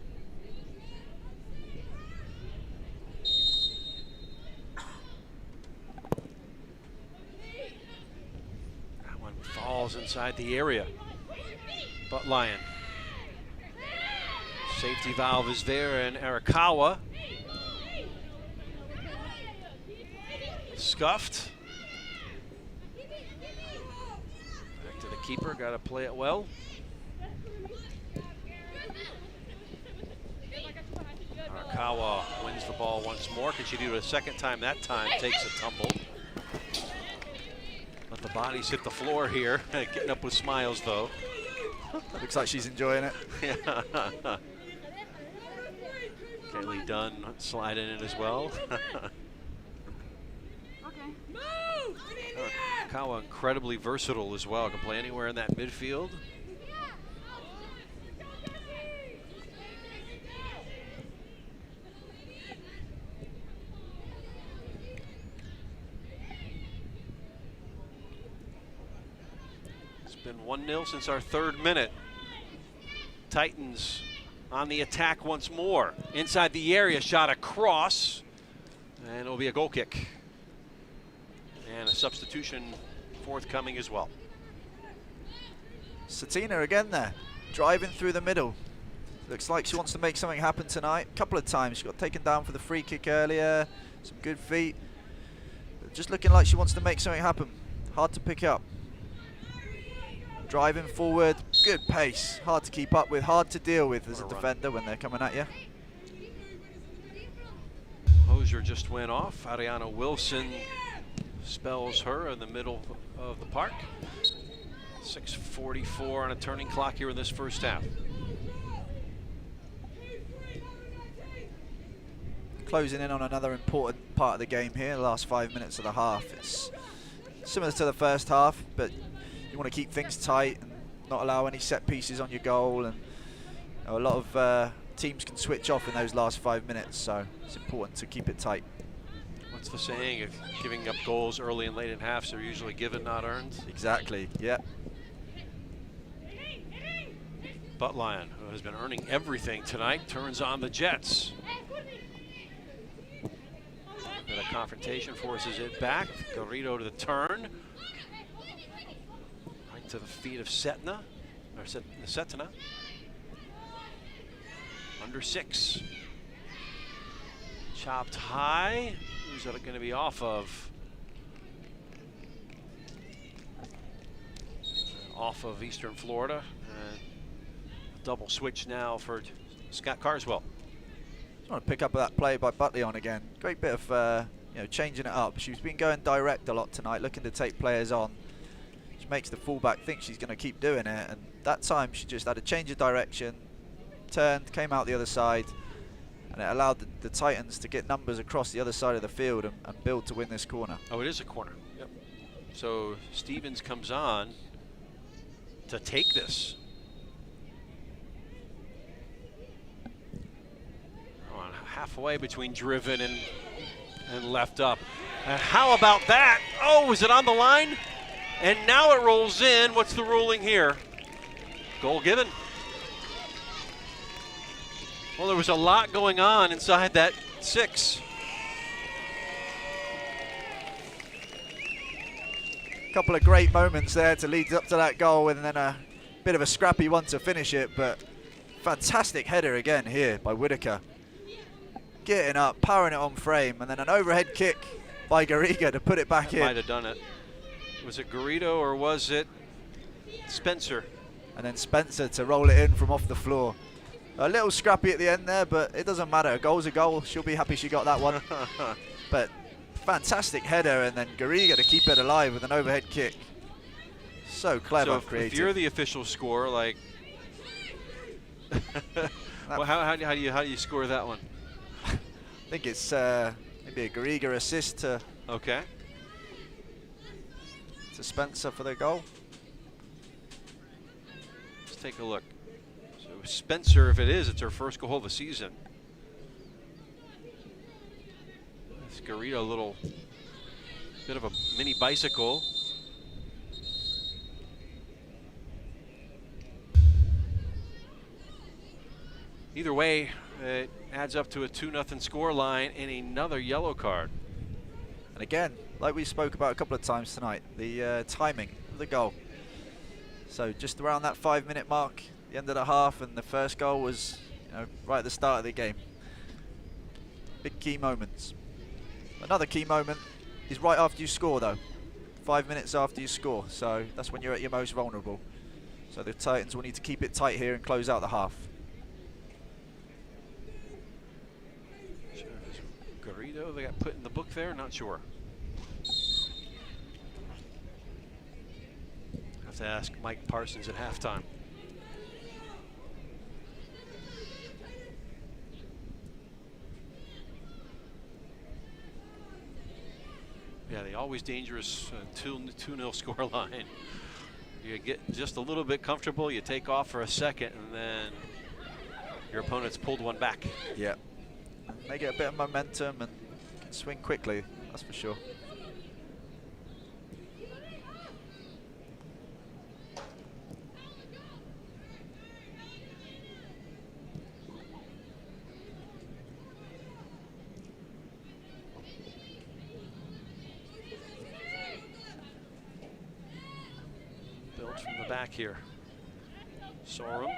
That one falls inside the area. But Lion. Safety valve is there, and Arakawa. Scuffed. Back to the keeper, got to play it well. Arakawa wins the ball once more. Can she do it a second time? That time takes a tumble. Let the bodies hit the floor here. Getting up with smiles, though. Looks like she's enjoying it. Yeah. Kaylee Dunn sliding in as well. Arakawa incredibly versatile as well. Can play anywhere in that midfield. Been 1-0 since our third minute. Titans on the attack once more. Inside the area, shot across, and it'll be a goal kick. And a substitution forthcoming as well. Satina again there, driving through the middle. Looks like she wants to make something happen tonight. A couple of times she got taken down for the free kick earlier. Some good feet. But just looking like she wants to make something happen. Hard to pick up. Driving forward, good pace, hard to keep up with, hard to deal with as a defender when they're coming at you. Hosier just went off. Ariana Wilson spells her in the middle of the park. 6:44 on a turning clock here in this first half. Closing in on another important part of the game here, the last 5 minutes of the half. It's similar to the first half, but you want to keep things tight and not allow any set pieces on your goal, and a lot of teams can switch off in those last 5 minutes, so it's important to keep it tight. What's the saying? If giving up goals early and late in halves are usually given, not earned. Exactly, yeah. Buttlion, who has been earning everything tonight, turns on the Jets. A bit of confrontation, forces it back. Garrido to the turn. Right to the feet of Setna, or Setna. Under 6. Chopped high. Who's that going to be off of? Off of Eastern Florida. Double switch now for Scott Carswell. Just want to pick up that play by Buttlion again. Great bit of changing it up. She's been going direct a lot tonight, looking to take players on, which makes the fullback think she's going to keep doing it. And that time she just had a change of direction, turned, came out the other side, and it allowed the Titans to get numbers across the other side of the field and build to win this corner. Oh, it is a corner. Yep. So Stevens comes on to take this. Halfway between driven and left up. And how about that? Oh, is it on the line? And now it rolls in. What's the ruling here? Goal given. Well, there was a lot going on inside that 6. Couple of great moments there to lead up to that goal, and then a bit of a scrappy one to finish it, but fantastic header again here by Whitaker. Getting up, powering it on frame, and then an overhead kick by Garriga to put it back in. Might have done it. Was it Garrido or was it Spencer? And then Spencer to roll it in from off the floor. A little scrappy at the end there, but it doesn't matter. A goal's a goal. She'll be happy she got that one. But fantastic header, and then Garriga to keep it alive with an overhead kick. So clever, so creative. If you're the official score, like, well, how do you score that one? I think it's maybe a Garriga assist to Spencer for the goal. Let's take a look. So Spencer, if it is, it's her first goal of the season. It's Garrido, a little bit of a mini bicycle. Either way, it adds up to a 2-0 score line and another yellow card. And again, like we spoke about a couple of times tonight, the timing of the goal. So just around that 5-minute mark, the end of the half, and the first goal was right at the start of the game. Big key moments. Another key moment is right after you score though. 5 minutes after you score, so that's when you're at your most vulnerable. So the Titans will need to keep it tight here and close out the half. Garrido, they got put in the book there, not sure. Have to ask Mike Parsons at halftime. Yeah, the always dangerous 2-0 score line. You get just a little bit comfortable, you take off for a second, and then your opponent's pulled one back. Yeah. They get a bit of momentum and can swing quickly, that's for sure. Built from the back here. Sorum.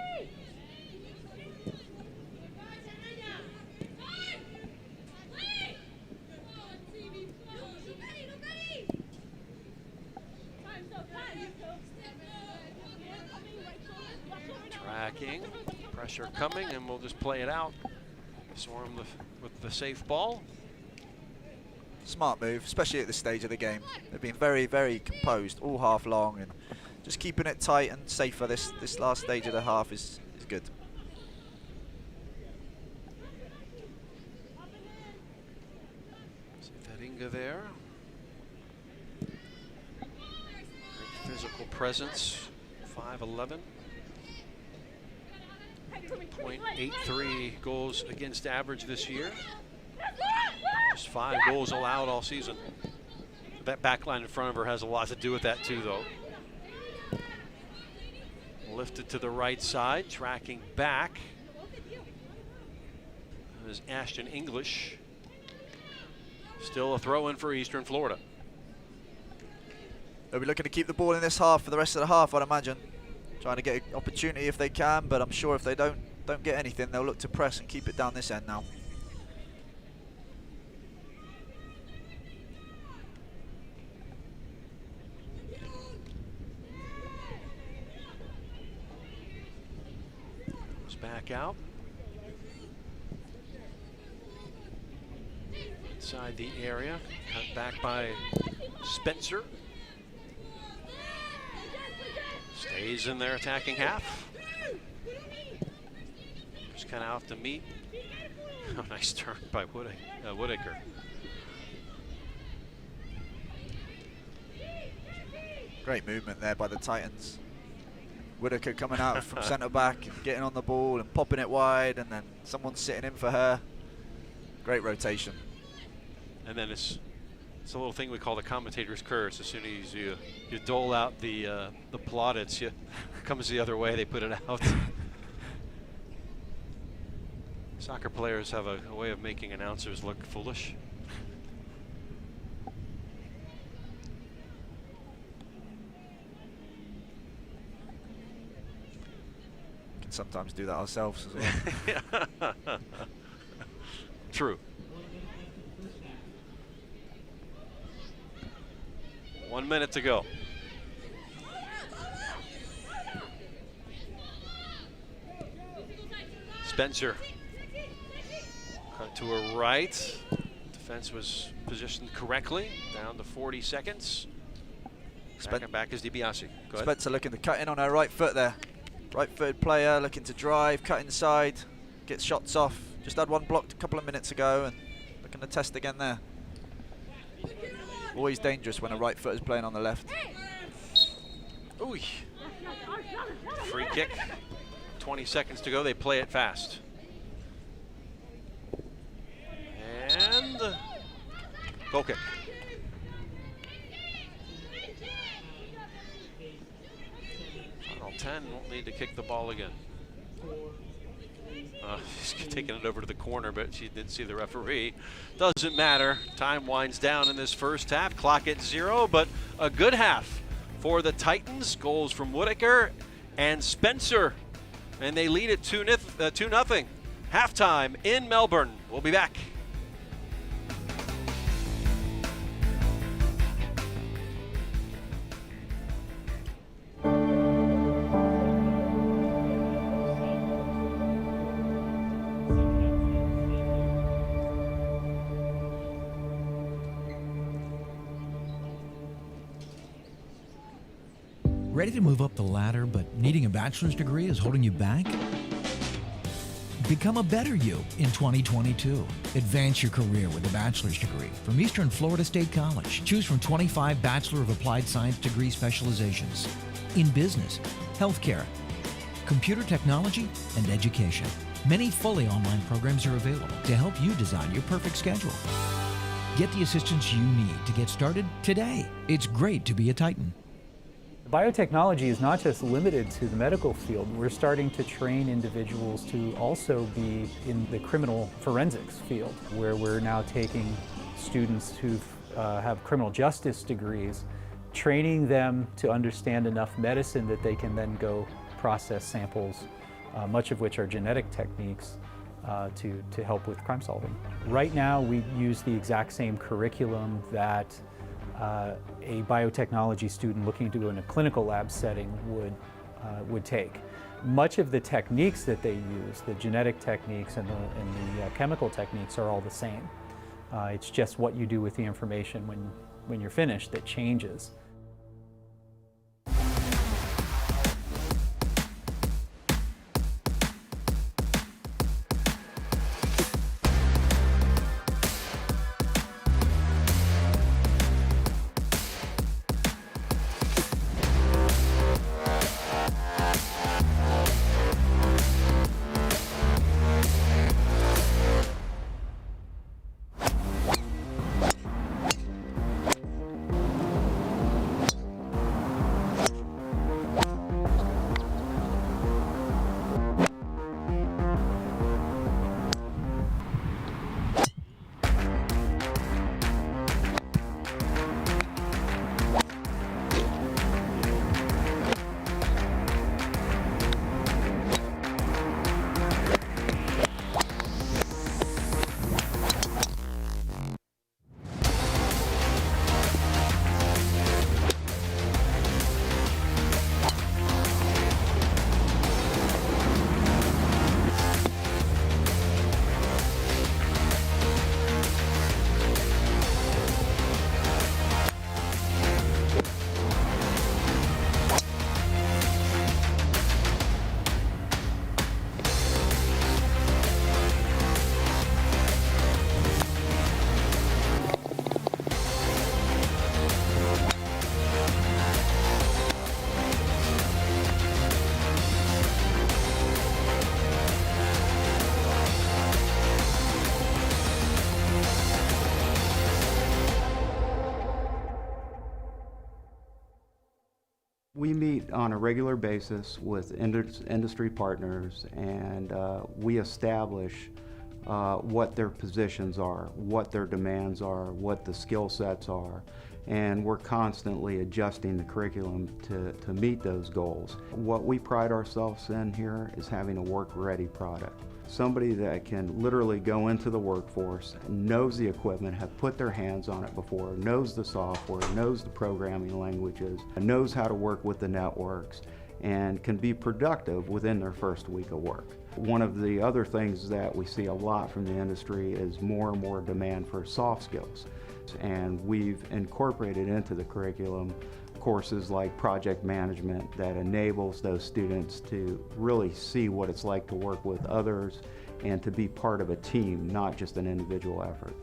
Tracking, pressure coming, and we'll just play it out. Sorum with the safe ball. Smart move, especially at this stage of the game. They've been very, very composed all half long, and just keeping it tight and safer this last stage of the half is good. Feringa there. Great physical presence, 5'11". 0.83 goals against average this year. Just 5 goals allowed all season. That back line in front of her has a lot to do with that too, though. Lifted to the right side, tracking back is Ashton English. Still a throw in for Eastern Florida. They'll be looking to keep the ball in this half for the rest of the half, I'd imagine. Trying to get an opportunity if they can, but I'm sure if they don't get anything, they'll look to press and keep it down this end now. Back out. Inside the area. Cut back by Spencer. Stays in their attacking half. Just kind of off to meet. Oh, nice turn by Whitaker. Great movement there by the Titans. Whitaker coming out from centre back, and getting on the ball and popping it wide, and then someone sitting in for her. Great rotation. And then it's a little thing we call the commentator's curse. As soon as you dole out the plaudits, it comes the other way. They put it out. Soccer players have a way of making announcers look foolish. Sometimes do that ourselves as well. True. 1 minute to go. Spencer. Cut to her right. Defense was positioned correctly. Down to 40 seconds. Back is DiBiase. Go ahead. Spencer looking to cut in on her right foot there. Right-footed player looking to drive, cut inside, get shots off. Just had one blocked a couple of minutes ago and looking to test again there. Always dangerous when a right foot is playing on the left. Ooh. Free kick. 20 seconds to go. They play it fast. And goal kick. Final 10 won't need to kick the ball again. She's taking it over to the corner, but she didn't see the referee. Doesn't matter. Time winds down in this first half. Clock at 0, but a good half for the Titans. Goals from Whitaker and Spencer. And they lead it 2-0. Halftime in Melbourne. We'll be back. Ready to move up the ladder, but needing a bachelor's degree is holding you back? Become a better you in 2022. Advance your career with a bachelor's degree from Eastern Florida State College. Choose from 25 Bachelor of Applied Science degree specializations in business, healthcare, computer technology, and education. Many fully online programs are available to help you design your perfect schedule. Get the assistance you need to get started today. It's great to be a Titan. Biotechnology is not just limited to the medical field. We're starting to train individuals to also be in the criminal forensics field, where we're now taking students who have criminal justice degrees, training them to understand enough medicine that they can then go process samples, much of which are genetic techniques, to help with crime solving. Right now, we use the exact same curriculum that a biotechnology student looking to do in a clinical lab setting would take. Much of the techniques that they use, the genetic techniques and the chemical techniques, are all the same. It's just what you do with the information when you're finished that changes. We meet on a regular basis with industry partners, and we establish what their positions are, what their demands are, what the skill sets are, and we're constantly adjusting the curriculum to meet those goals. What we pride ourselves in here is having a work-ready product. Somebody that can literally go into the workforce, knows the equipment, have put their hands on it before, knows the software, knows the programming languages, knows how to work with the networks, and can be productive within their first week of work. One of the other things that we see a lot from the industry is more and more demand for soft skills. And we've incorporated into the curriculum courses like project management that enables those students to really see what it's like to work with others and to be part of a team, not just an individual effort.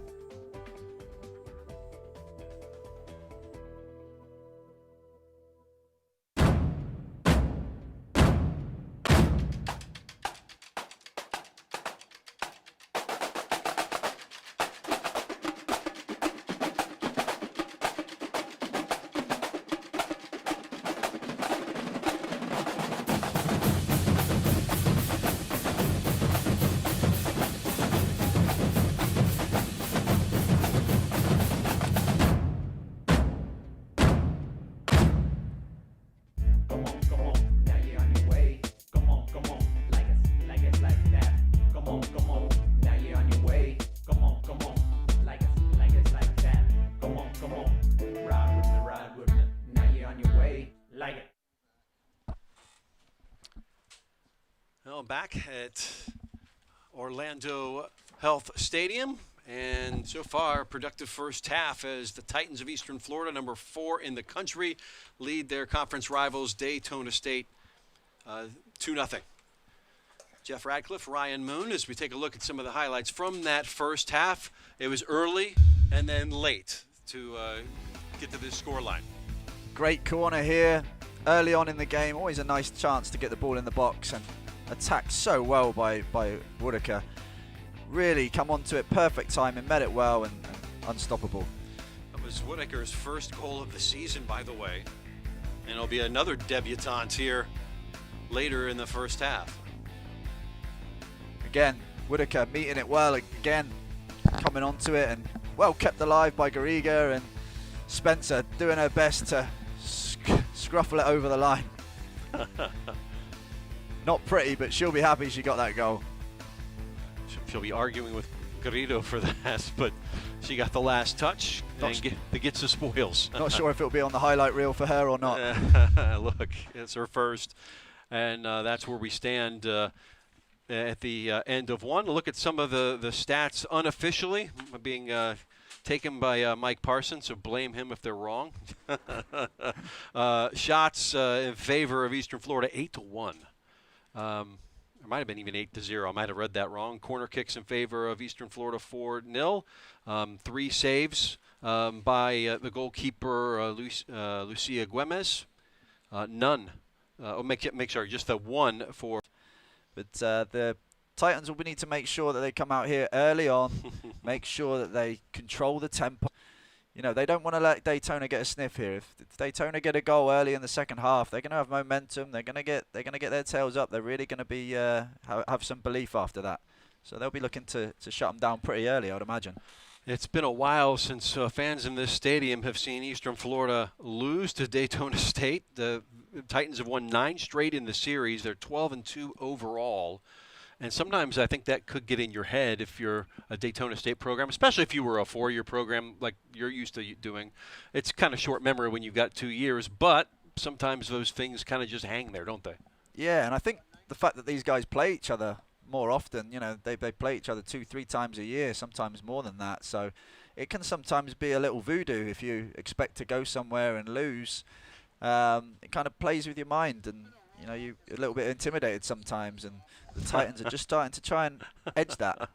Well, back at Orlando Health Stadium, and so far, productive first half as the Titans of Eastern Florida, number 4 in the country, lead their conference rivals Daytona State 2-0. Jeff Radcliffe, Ryan Moon, as we take a look at some of the highlights from that first half. It was early and then late to get to this scoreline. Great corner here early on in the game. Always a nice chance to get the ball in the box, and attacked so well by Whitaker. Really come onto it, perfect timing, met it well, and unstoppable. That was Whitaker's first goal of the season, by the way. And it'll be another debutante here later in the first half. Again, Whitaker meeting it well, again, coming onto it, and well kept alive by Garriga, and Spencer doing her best to scruffle it over the line. Not pretty, but she'll be happy she got that goal. She'll be arguing with Garrido for that, but she got the last touch and gets the spoils. Not sure if it'll be on the highlight reel for her or not. Look, it's her first, and that's where we stand at the end of one. Look at some of the stats unofficially being taken by Mike Parsons, so blame him if they're wrong. Shots in favor of Eastern Florida, 8-1. It might have been even 8-0. I might have read that wrong. Corner kicks in favor of Eastern Florida, 4-0. 3 saves by the goalkeeper, Lucia Güemes. None. Just the one for. But the Titans will need to make sure that they come out here early on, make sure that they control the tempo. You know, they don't want to let Daytona get a sniff here. If Daytona get a goal early in the second half, they're going to have momentum. They're going to get their tails up. They're really going to be have some belief after that. So they'll be looking to shut them down pretty early, I would imagine. It's been a while since fans in this stadium have seen Eastern Florida lose to Daytona State. The Titans have won 9 straight in the series. They're 12-2 overall. And sometimes I think that could get in your head if you're a Daytona State program, especially if you were a 4-year program like you're used to doing. It's kind of short memory when you've got 2 years, but sometimes those things kind of just hang there, don't they? Yeah, and I think the fact that these guys play each other more often, you know, they play each other 2-3 times a year, sometimes more than that. So it can sometimes be a little voodoo if you expect to go somewhere and lose. It kind of plays with your mind, and you know, you're a little bit intimidated sometimes, and the Titans are just starting to try and edge that.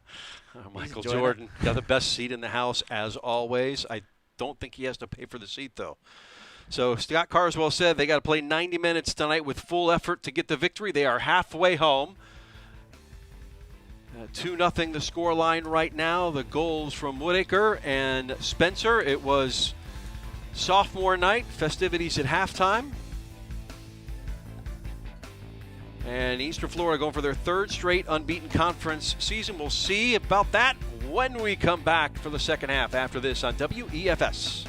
Michael Jordan got the best seat in the house, as always. I don't think he has to pay for the seat, though. So Scott Carswell said they got to play 90 minutes tonight with full effort to get the victory. They are halfway home. 2-0 the score line right now. The goals from Whitaker and Spencer. It was sophomore night, festivities at halftime. And Eastern Florida going for their third straight unbeaten conference season. We'll see about that when we come back for the second half after this on WEFS.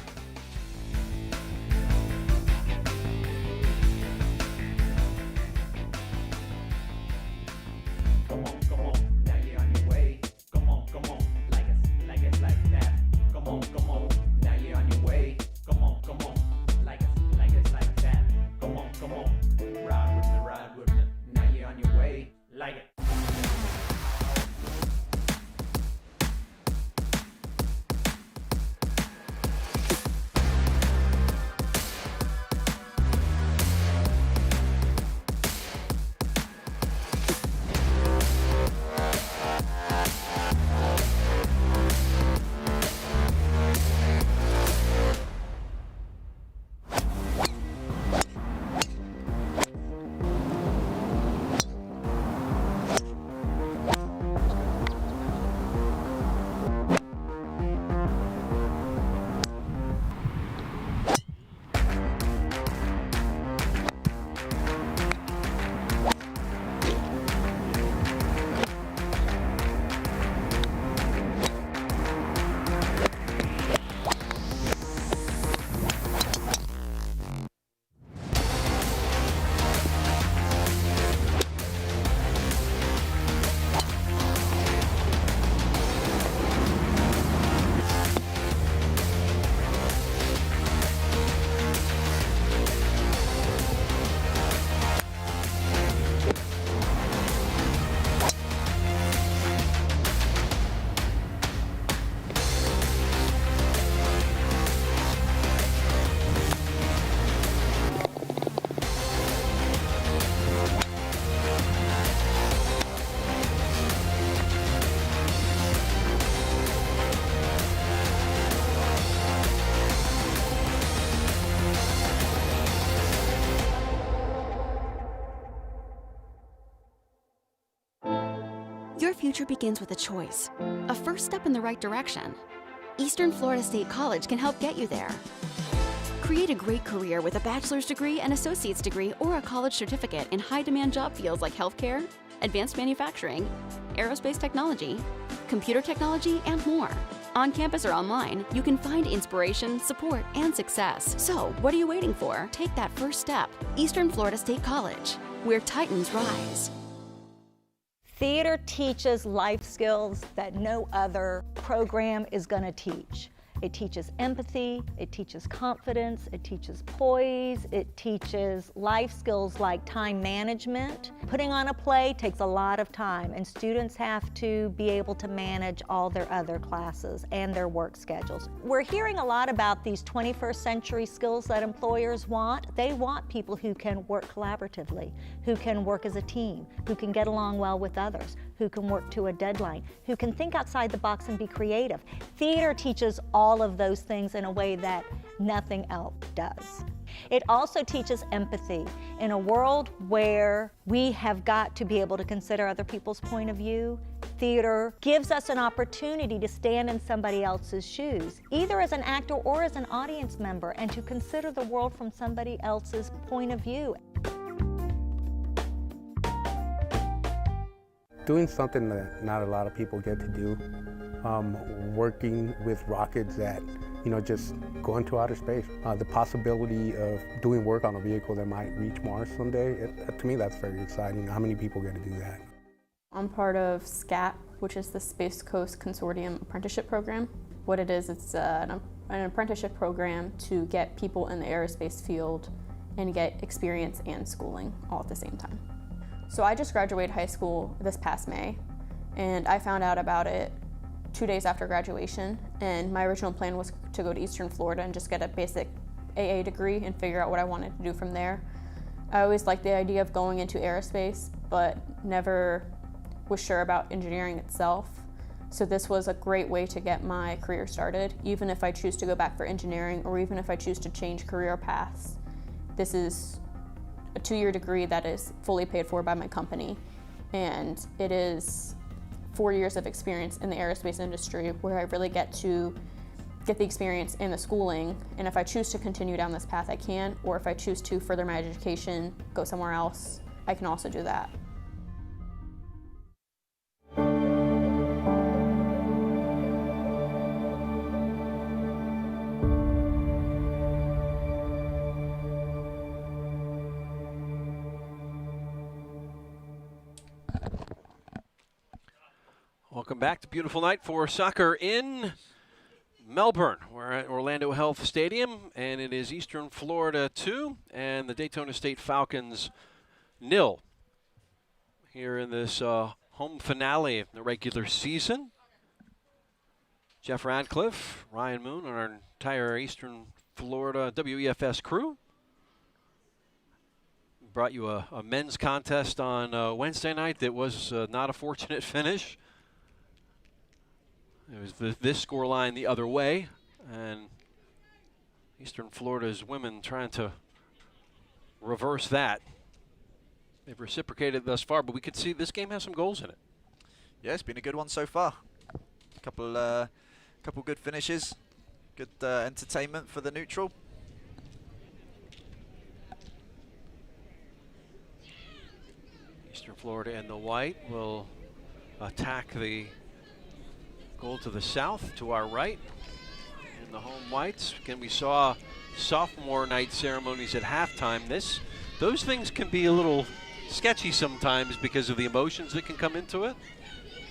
Your future begins with a choice, a first step in the right direction. Eastern Florida State College can help get you there. Create a great career with a bachelor's degree, an associate's degree, or a college certificate in high-demand job fields like healthcare, advanced manufacturing, aerospace technology, computer technology, and more. On campus or online, you can find inspiration, support, and success. So, what are you waiting for? Take that first step. Eastern Florida State College, where Titans rise. Theater teaches life skills that no other program is going to teach. It teaches empathy, it teaches confidence, it teaches poise, it teaches life skills like time management. Putting on a play takes a lot of time, and students have to be able to manage all their other classes and their work schedules. We're hearing a lot about these 21st century skills that employers want. They want people who can work collaboratively, who can work as a team, who can get along well with others, who can work to a deadline, who can think outside the box and be creative. Theater teaches all of those things in a way that nothing else does. It also teaches empathy. In a world where we have got to be able to consider other people's point of view, theater gives us an opportunity to stand in somebody else's shoes, either as an actor or as an audience member, and to consider the world from somebody else's point of view. Doing something that not a lot of people get to do, working with rockets that, just go into outer space. The possibility of doing work on a vehicle that might reach Mars someday, to me that's very exciting. How many people get to do that? I'm part of SCAP, which is the Space Coast Consortium Apprenticeship Program. What it is, it's an apprenticeship program to get people in the aerospace field and get experience and schooling all at the same time. So I just graduated high school this past May, and I found out about it 2 days after graduation, and my original plan was to go to Eastern Florida and just get a basic AA degree and figure out what I wanted to do from there. I always liked the idea of going into aerospace, but never was sure about engineering itself. So this was a great way to get my career started, even if I choose to go back for engineering or even if I choose to change career paths. This is a 2-year degree that is fully paid for by my company, and it is 4 years of experience in the aerospace industry where I really get to get the experience and the schooling, and if I choose to continue down this path I can, or if I choose to further my education, go somewhere else, I can also do that. Welcome back to beautiful night for soccer in Melbourne. We're at Orlando Health Stadium, and it is Eastern Florida 2 and the Daytona State Falcons 0 here in this home finale of the regular season. Jeff Radcliffe, Ryan Moon, and our entire Eastern Florida WEFS crew brought you a men's contest on Wednesday night that was not a fortunate finish. It was this scoreline the other way, and Eastern Florida's women trying to reverse that. They've reciprocated thus far, but we could see this game has some goals in it. Yeah, it's been a good one so far. Couple good finishes, good entertainment for the neutral. Eastern Florida in the white will attack the goal to the south, to our right, in the home whites. Again, we saw sophomore night ceremonies at halftime. Those things can be a little sketchy sometimes because of the emotions that can come into it.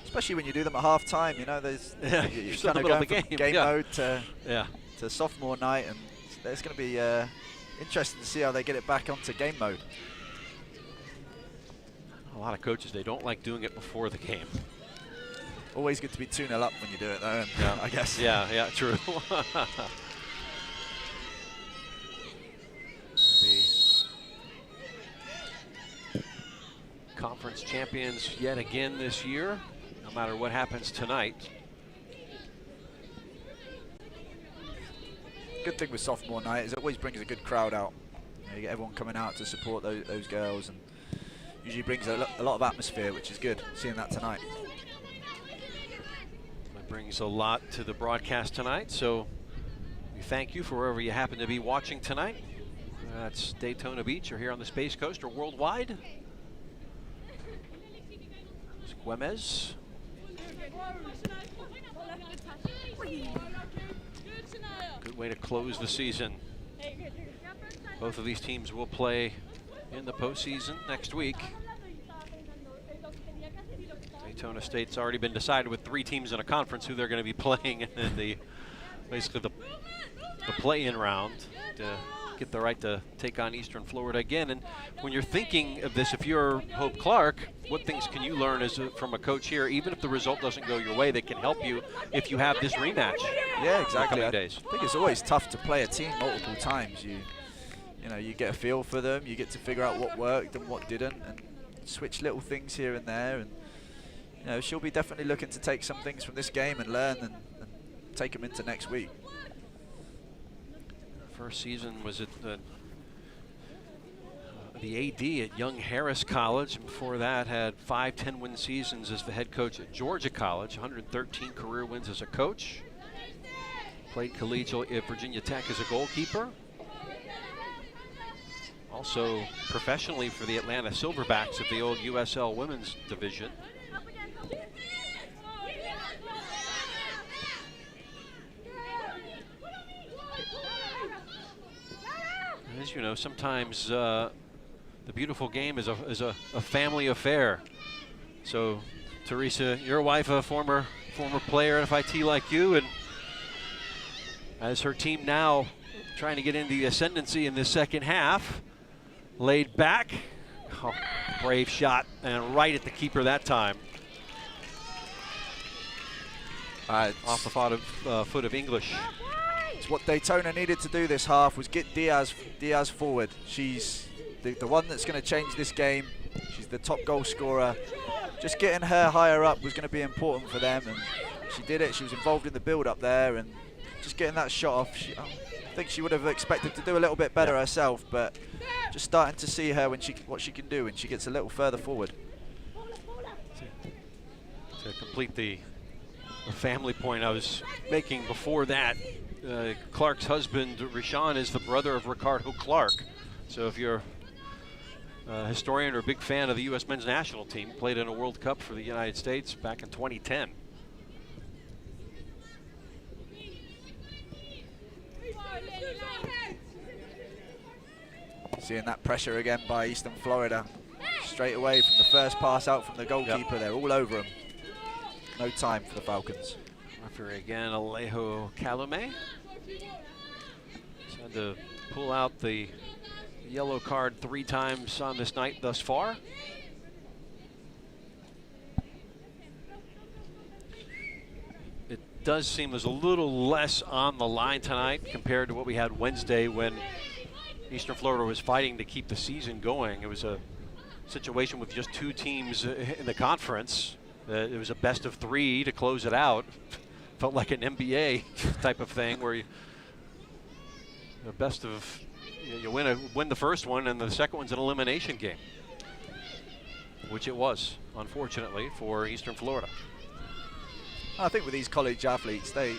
Especially when you do them at halftime, you know, there's you're still kind in the of middle going of the from game. game mode to to sophomore night, and it's going to be interesting to see how they get it back onto game mode. A lot of coaches, they don't like doing it before the game. Always good to be 2-0 up when you do it, though, and I guess. Yeah, true. The conference champions yet again this year, no matter what happens tonight. Good thing with sophomore night is it always brings a good crowd out. You get everyone coming out to support those girls, and usually brings a lot of atmosphere, which is good, seeing that tonight. Brings a lot to the broadcast tonight, so we thank you for wherever you happen to be watching tonight. That's Daytona Beach, or here on the Space Coast, or worldwide. It's Güemes. Good way to close the season. Both of these teams will play in the postseason next week. Daytona State's already been decided with 3 teams in a conference who they're going to be playing in basically the play-in round to get the right to take on Eastern Florida again. And when you're thinking of this, if you're Hope Clark, what things can you learn from a coach here, even if the result doesn't go your way, that can help you if you have this rematch? Yeah, exactly. In the coming days. I think it's always tough to play a team multiple times. You know, you get a feel for them, you get to figure out what worked and what didn't, and switch little things here and there. And you know, she'll be definitely looking to take some things from this game and learn and take them into next week. First season was at the AD at Young Harris College, and before that had 5 10-win seasons as the head coach at Georgia College, 113 career wins as a coach. Played collegial at Virginia Tech as a goalkeeper. Also professionally for the Atlanta Silverbacks of the old USL Women's Division. As you know, sometimes the beautiful game is a family affair. So, Teresa, your wife, a former player at FIT like you, and as her team now trying to get into the ascendancy in the second half, laid back, brave shot, and right at the keeper that time. Off the foot of English. It's what Daytona needed to do this half, was get Diaz forward. She's the one that's going to change this game. She's the top goal scorer. Just getting her higher up was going to be important for them, and she did it. She was involved in the build-up there, and just getting that shot off. I think she would have expected to do a little bit better herself, but just starting to see her what she can do when she gets a little further forward. To complete the family point I was making before that, Clark's husband, Rashawn, is the brother of Ricardo Clark. So if you're historian or a big fan of the U.S. men's national team. Played in a World Cup for the United States back in 2010. Seeing that pressure again by Eastern Florida. Straight away from the first pass out from the goalkeeper. Yep. They're all over him. No time for the Falcons. Referee again, Alejo Calume. Had to pull out the yellow card 3 times on this night thus far. It does seem there's a little less on the line tonight compared to what we had Wednesday when Eastern Florida was fighting to keep the season going. It was a situation with just 2 teams in the conference. It was a best of 3 to close it out. Felt like an NBA type of thing where the best of, you win the first one and the second one's an elimination game, which it was, unfortunately, for Eastern Florida. I think with these college athletes, their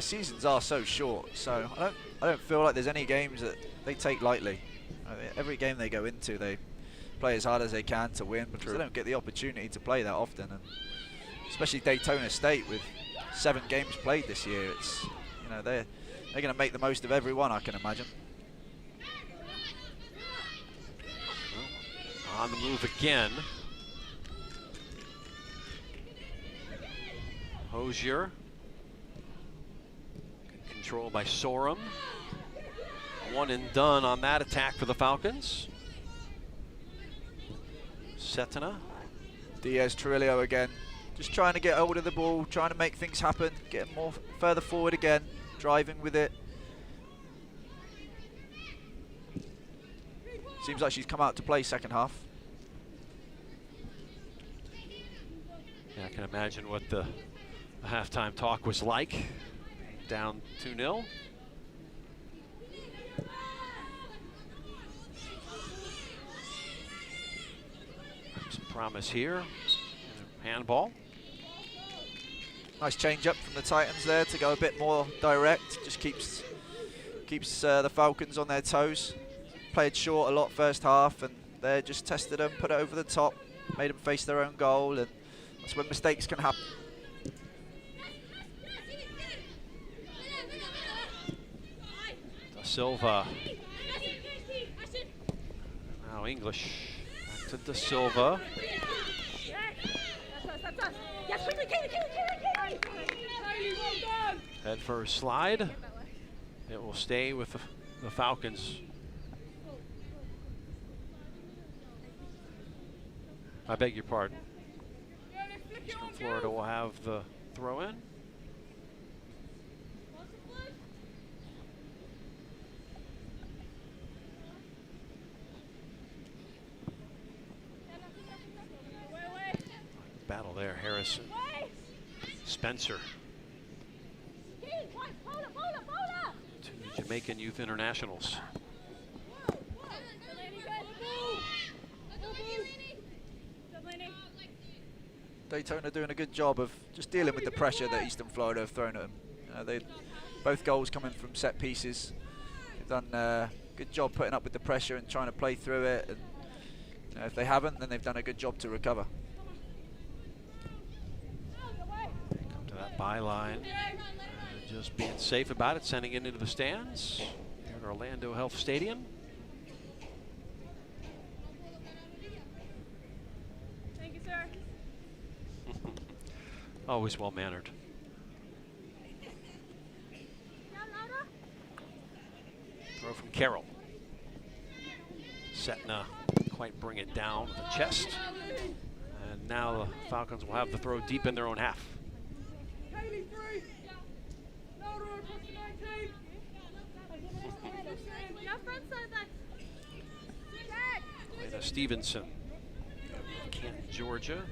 seasons are so short, so I don't feel like there's any games that they take lightly. I mean, every game they go into, they play as hard as they can to win, because they don't get the opportunity to play that often, and especially Daytona State with 7 games played this year. It's, they're going to make the most of every one, I can imagine. Well, on the move again. Hosier. Controlled by Sorum. 1 and done on that attack for the Falcons. Setana. Diaz Trillo again. Just trying to get hold of the ball, trying to make things happen, getting more further forward again, driving with it. Seems like she's come out to play second half. Yeah, I can imagine what the halftime talk was like. Down 2-0. Some promise here. Handball. Nice change up from the Titans there to go a bit more direct. Just keeps the Falcons on their toes. Played short a lot first half, and they just tested them, put it over the top, made them face their own goal, and that's when mistakes can happen. Da Silva. Now English. Back to Da Silva. Head first slide. It will stay with the Falcons. I beg your pardon. Eastern Florida will have the throw in. Battle there, Harrison. Spencer. 2 Jamaican youth internationals. Daytona doing a good job of just dealing with the pressure that Eastern Florida have thrown at them. Both goals coming from set pieces. They've done a good job putting up with the pressure and trying to play through it. And if they haven't, then they've done a good job to recover. Come to that byline. Just being safe about it, sending it into the stands here at Orlando Health Stadium. Thank you, sir. Always well-mannered. Throw from Carroll. Setna quite bring it down with the chest. And now the Falcons will have the throw deep in their own half. Lena Stevenson, Canton, Georgia.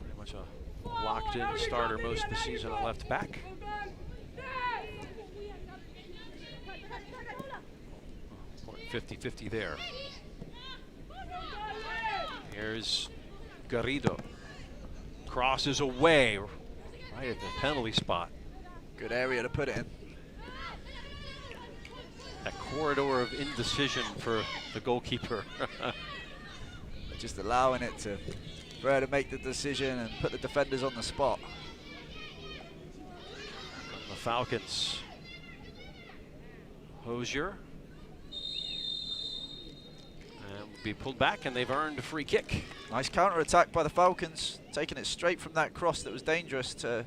Pretty much a locked-in starter most of the season at left back. 50-50 there. Here's Garrido. Crosses away right at the penalty spot. Good area to put it in. That corridor of indecision for the goalkeeper. Just allowing it for her to make the decision and put the defenders on the spot. The Falcons. Hosier. And will be pulled back, and they've earned a free kick. Nice counter-attack by the Falcons, taking it straight from that cross that was dangerous to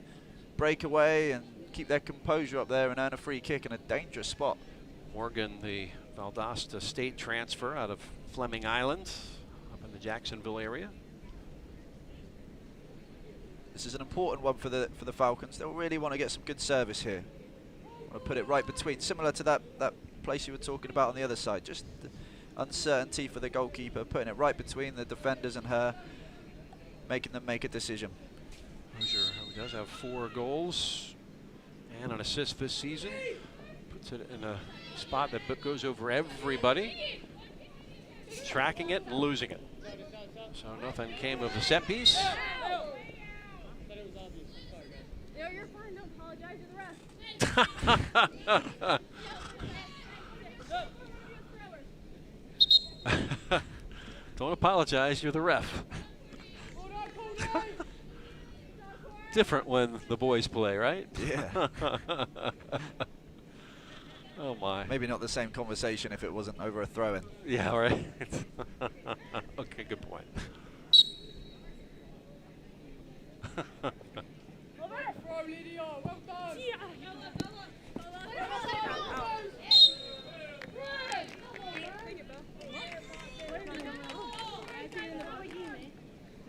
break away and keep their composure up there and earn a free kick in a dangerous spot. Morgan, the Valdosta State transfer out of Fleming Island, up in the Jacksonville area. This is an important one for the Falcons. They'll really want to get some good service here. Want to put it right between, similar to that place you were talking about on the other side. Just the uncertainty for the goalkeeper, putting it right between the defenders and her, making them make a decision. Hosier, who does have 4 goals and an assist this season, puts it in a spot that goes over everybody, tracking it and losing it. So nothing came of the set piece. Yeah, you're fine. Don't apologize to the ref. Don't apologize, you're the ref. Different when the boys play, right? Yeah. Oh my. Maybe not the same conversation if it wasn't over a throw-in. Yeah, right. Okay, good point.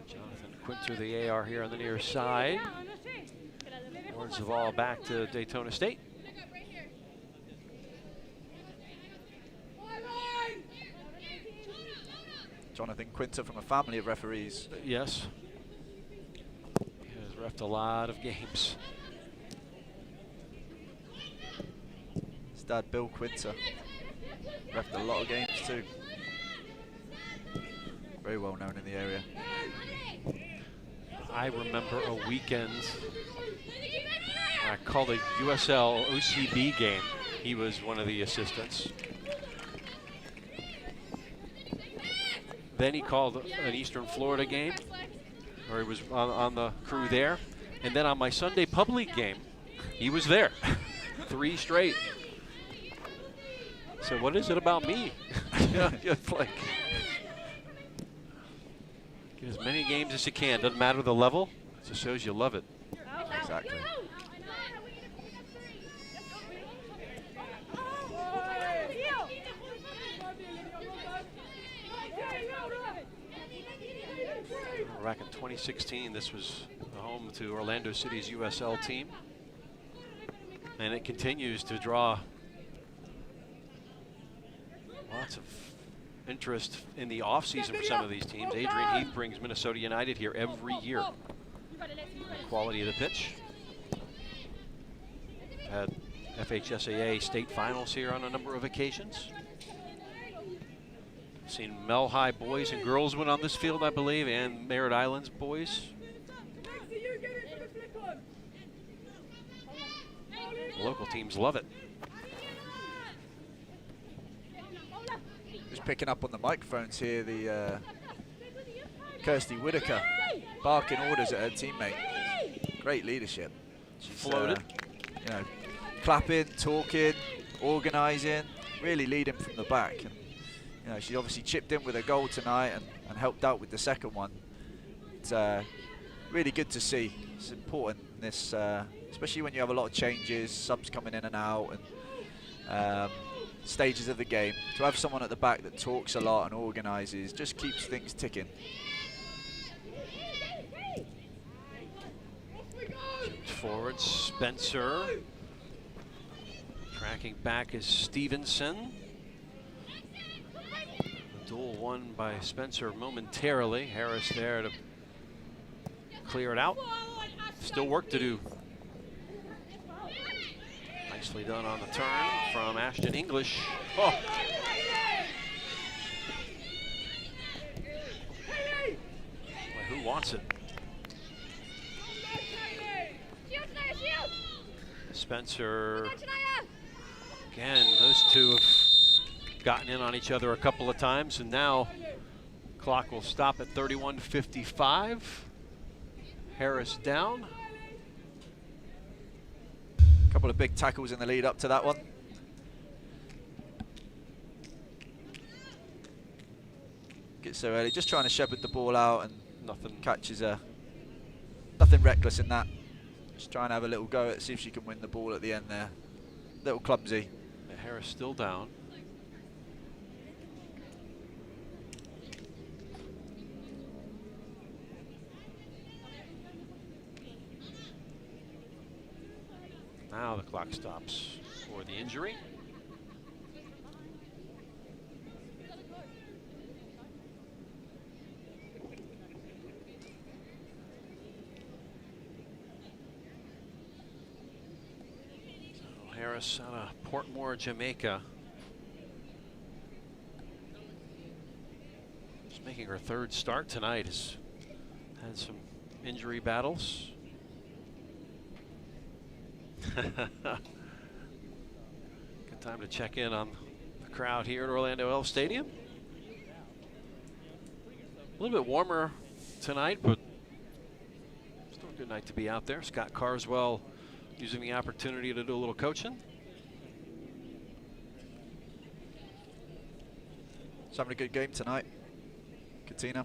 Jonathan Quinter, the AR here on the near side. Wards the ball back to Daytona State. Jonathan Quinter from a family of referees. Yes. He has reffed a lot of games. His dad, Bill Quinter, reffed a lot of games too. Very well known in the area. I remember a weekend, I called a USL OCB game. He was one of the assistants. Then he called an Eastern Florida game, or he was on the crew there. And then on my Sunday Pub League game, he was there. 3 straight. So what is it about me? It's like, get as many games as you can. Doesn't matter the level. It just shows you love it. Exactly. Back in 2016, this was home to Orlando City's USL team. And it continues to draw lots of interest in the offseason for some of these teams. Adrian Heath brings Minnesota United here every year. The quality of the pitch. Had FHSAA state finals here on a number of occasions. Seen Mel High boys and girls win on this field, I believe, and Merritt Islands boys. The local teams love it. Just picking up on the microphones here, the Kirsty Whitaker barking orders at her teammate. Great leadership. She's Floated. You know, clapping, talking, organising, really leading from the back. And, you know, she obviously chipped in with a goal tonight and helped out with the second one. It's really good to see. It's important in this, especially when you have a lot of changes, subs coming in and out, and stages of the game. To have someone at the back that talks a lot and organises just keeps things ticking. Forward, Spencer. Tracking back is Stevenson. The duel won by Spencer momentarily. Harris there to clear it out. Still work to do. Nicely done on the turn from Ashton English. Oh. Boy, who wants it? Spencer Again, those two have gotten in on each other a couple of times, and now clock will stop at 31:55. Harris down. A couple of big tackles in the lead up to that one. Gets so early, just trying to shepherd the ball out, and nothing catches her. Nothing reckless in that. Just trying to have a little go at see if she can win the ball at the end there. Little clumsy. Harris still down. Now the clock stops for the injury. Harris out of Portmore, Jamaica. Just making her third start tonight. Has had some injury battles. Good time to check in on the crowd here at Orlando Elf Stadium. A little bit warmer tonight, but still a good night to be out there. Scott Carswell using the opportunity to do a little coaching. She's having a good game tonight, Katina.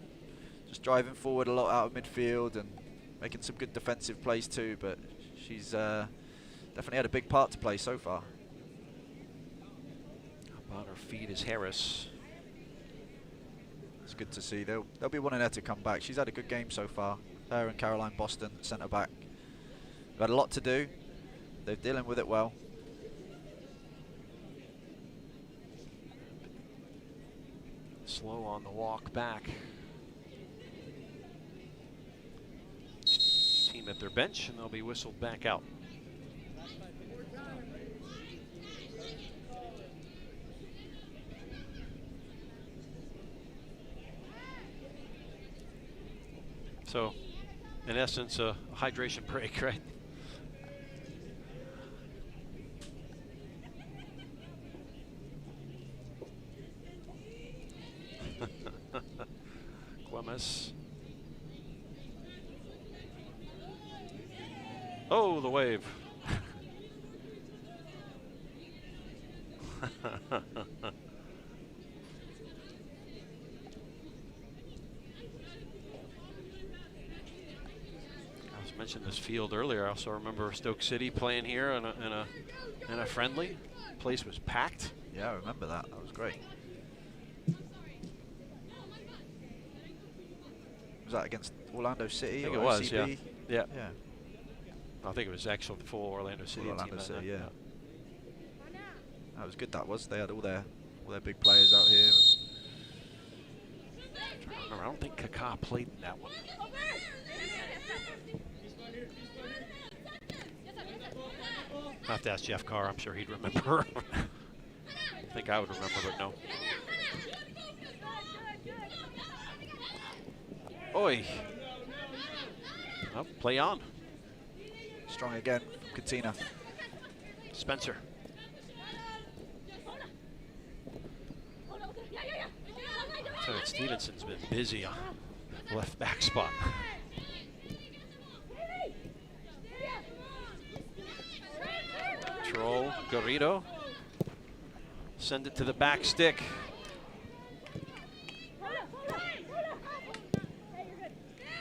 Just driving forward a lot out of midfield and making some good defensive plays too, but she's definitely had a big part to play so far. Up on her feet is Harris. It's good to see. They'll be wanting her to come back. She's had a good game so far. Her and Caroline Boston, centre back. They've had a lot to do. They're dealing with it well. Slow on the walk back. Team at their bench, and they'll be whistled back out. So, in essence, a hydration break, right? Clemens. Oh, the wave. I mentioned this field earlier. I also remember Stoke City playing here in a friendly. Place was packed. Yeah, I remember that. That was great. Was that against Orlando City? I think or it was, OCB? yeah. Yeah. I think it was actually the full Orlando City Full Orlando team. City, yeah. That was good. That was. They had all their big players out here. I don't think Kaká played in that one. I have to ask Jeff Carr. I'm sure he'd remember. I think I would remember, but no. Oi. Oh, play on. Strong again, Katina. Spencer. So Stevenson's been busy on left back spot. Troll, Garrido. Send it to the back stick.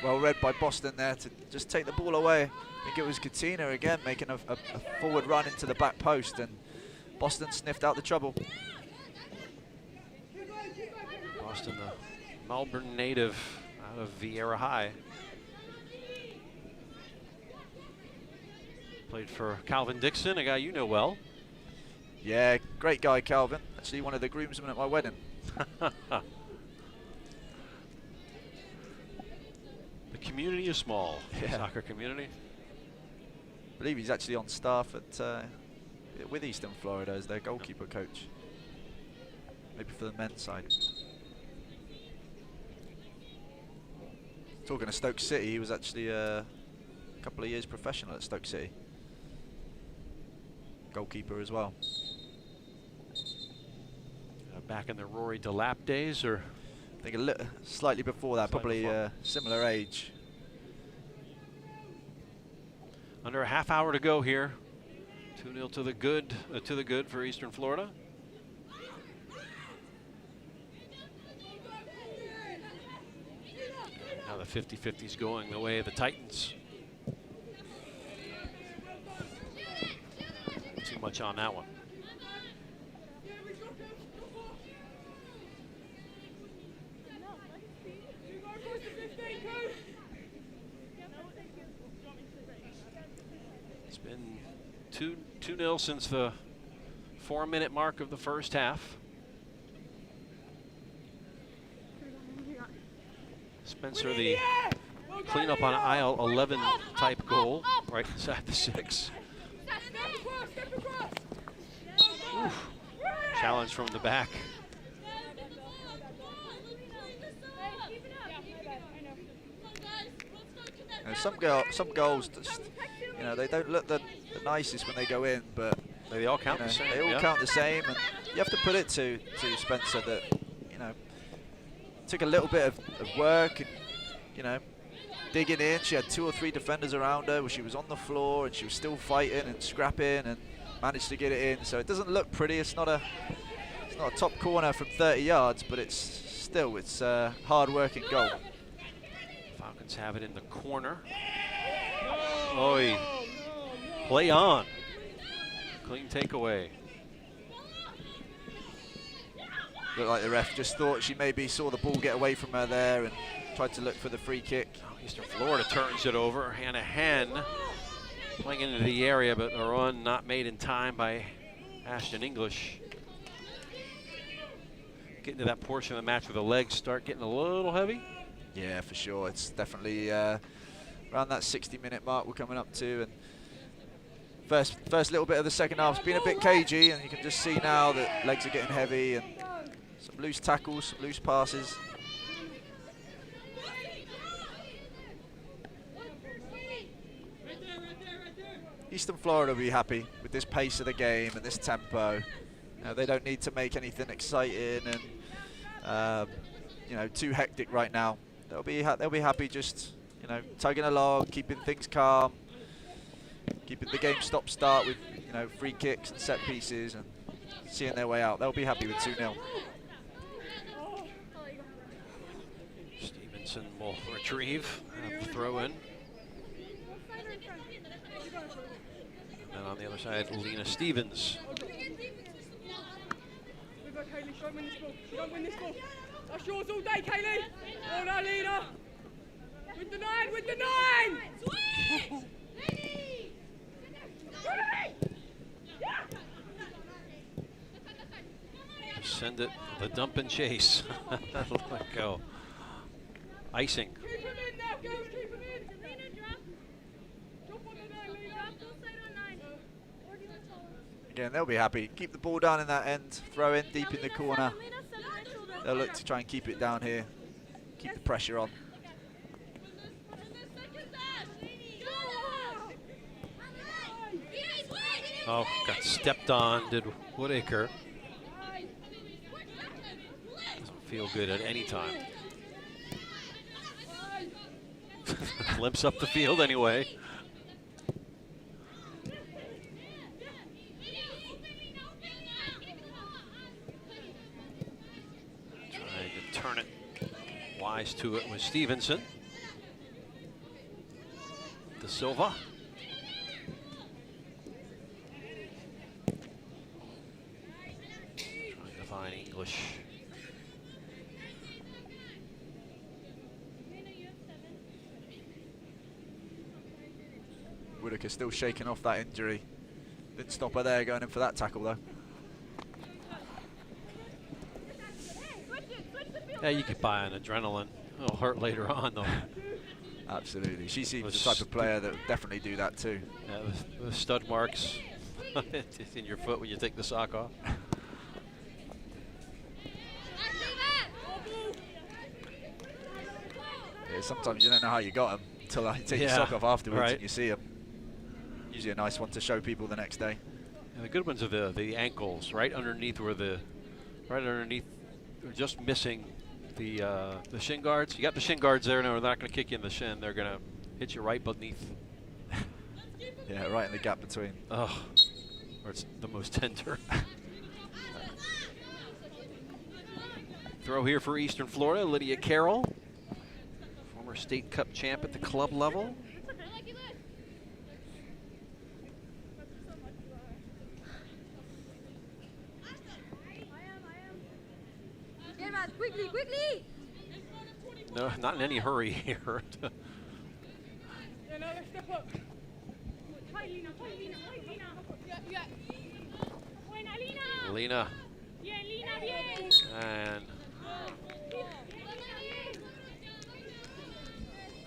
Well read by Boston there to just take the ball away. I think it was Katina again making a forward run into the back post, and Boston sniffed out the trouble. Boston, the Melbourne native out of Vieira High. Played for Calvin Dixon, a guy you know well. Yeah, great guy, Calvin. Actually one of the groomsmen at my wedding. The community is small, yeah. Soccer community. I believe he's actually on staff at with Eastern Florida as their goalkeeper coach. Maybe for the men's side. Talking of Stoke City, he was actually a couple of years professional at Stoke City. Goalkeeper as well. back in the Rory DeLapp days, or I think slightly before that, probably similar age. Under a half hour to go here. 2-0 to the good for Eastern Florida. Now the 50-50's going the way of the Titans. Too much on that one. It's been 2-0 since the 4-minute mark of the first half. Spencer, the cleanup on aisle 11 type goal, right inside the 6. Oof. Challenge from the back. Some goals, just, they don't look the nicest when they go in, but they all count the same. They all count the same, and you have to put it to Spencer that took a little bit of work and digging in. She had 2 or 3 defenders around her, where she was on the floor and she was still fighting and scrapping and managed to get it in. So it doesn't look pretty. It's not a top corner from 30 yards, but it's a hard-working goal. Falcons have it in the corner. Oi. Play on. Clean takeaway. Looked like the ref just thought she maybe saw the ball get away from her there and tried to look for the free kick. Eastern Florida turns it over. Hannah Henn playing into the area, but a run not made in time by Ashton English. Getting to that portion of the match where the legs start getting a little heavy. Yeah, for sure. It's definitely around that 60-minute mark we're coming up to, and first little bit of the second half's been a bit cagey, and you can just see now that legs are getting heavy and some loose tackles, some loose passes. Eastern Florida will be happy with this pace of the game and this tempo. They don't need to make anything exciting and too hectic right now. They'll be happy just tugging along, keeping things calm, keeping the game stop-start with free kicks and set pieces and seeing their way out. They'll be happy with 2-0. Stevenson will retrieve, throw in. And on the other side, Lena Stevens. Don't win this ball. Don't win this ball. That's yours all day, Kaylee. Oh, no, Lena. With the 9, with the 9. Send it, the dump and chase. Let go. Icing. Keep him in now, girls. Keep him in. Lena, drop. Drop on the 9, Lena. Drop side on 9. Or do you want to? Again, they'll be happy. Keep the ball down in that end. Throw in deep in the corner. They'll look to try and keep it down here. Keep the pressure on. Oh, got stepped on, did Woodacre. Doesn't feel good at any time. Limps up the field anyway. Trying to turn it. Wise to it with Stevenson. De Silva. Trying to find English. Whitaker still shaking off that injury. Didn't stop her there, going in for that tackle though. Yeah, you could buy an adrenaline. It'll hurt later on though. Absolutely. She seems the type of player that would definitely do that too. Yeah, with stud marks in your foot when you take the sock off. Yeah, sometimes you don't know how you got them until you take your sock off afterwards and you see them. Usually a nice one to show people the next day. Yeah, the good ones are the ankles, right underneath where the right underneath, just missing the shin guards. You got the shin guards there. No, they're not going to kick you in the shin. They're going to hit you right beneath. Yeah, right in the gap between. Oh, where it's the most tender. Throw here for Eastern Florida, Lydia Carroll, former state cup champ at the club level. Quickly, quickly! No, not in any hurry here. Yeah, no, let's step up. Lena. And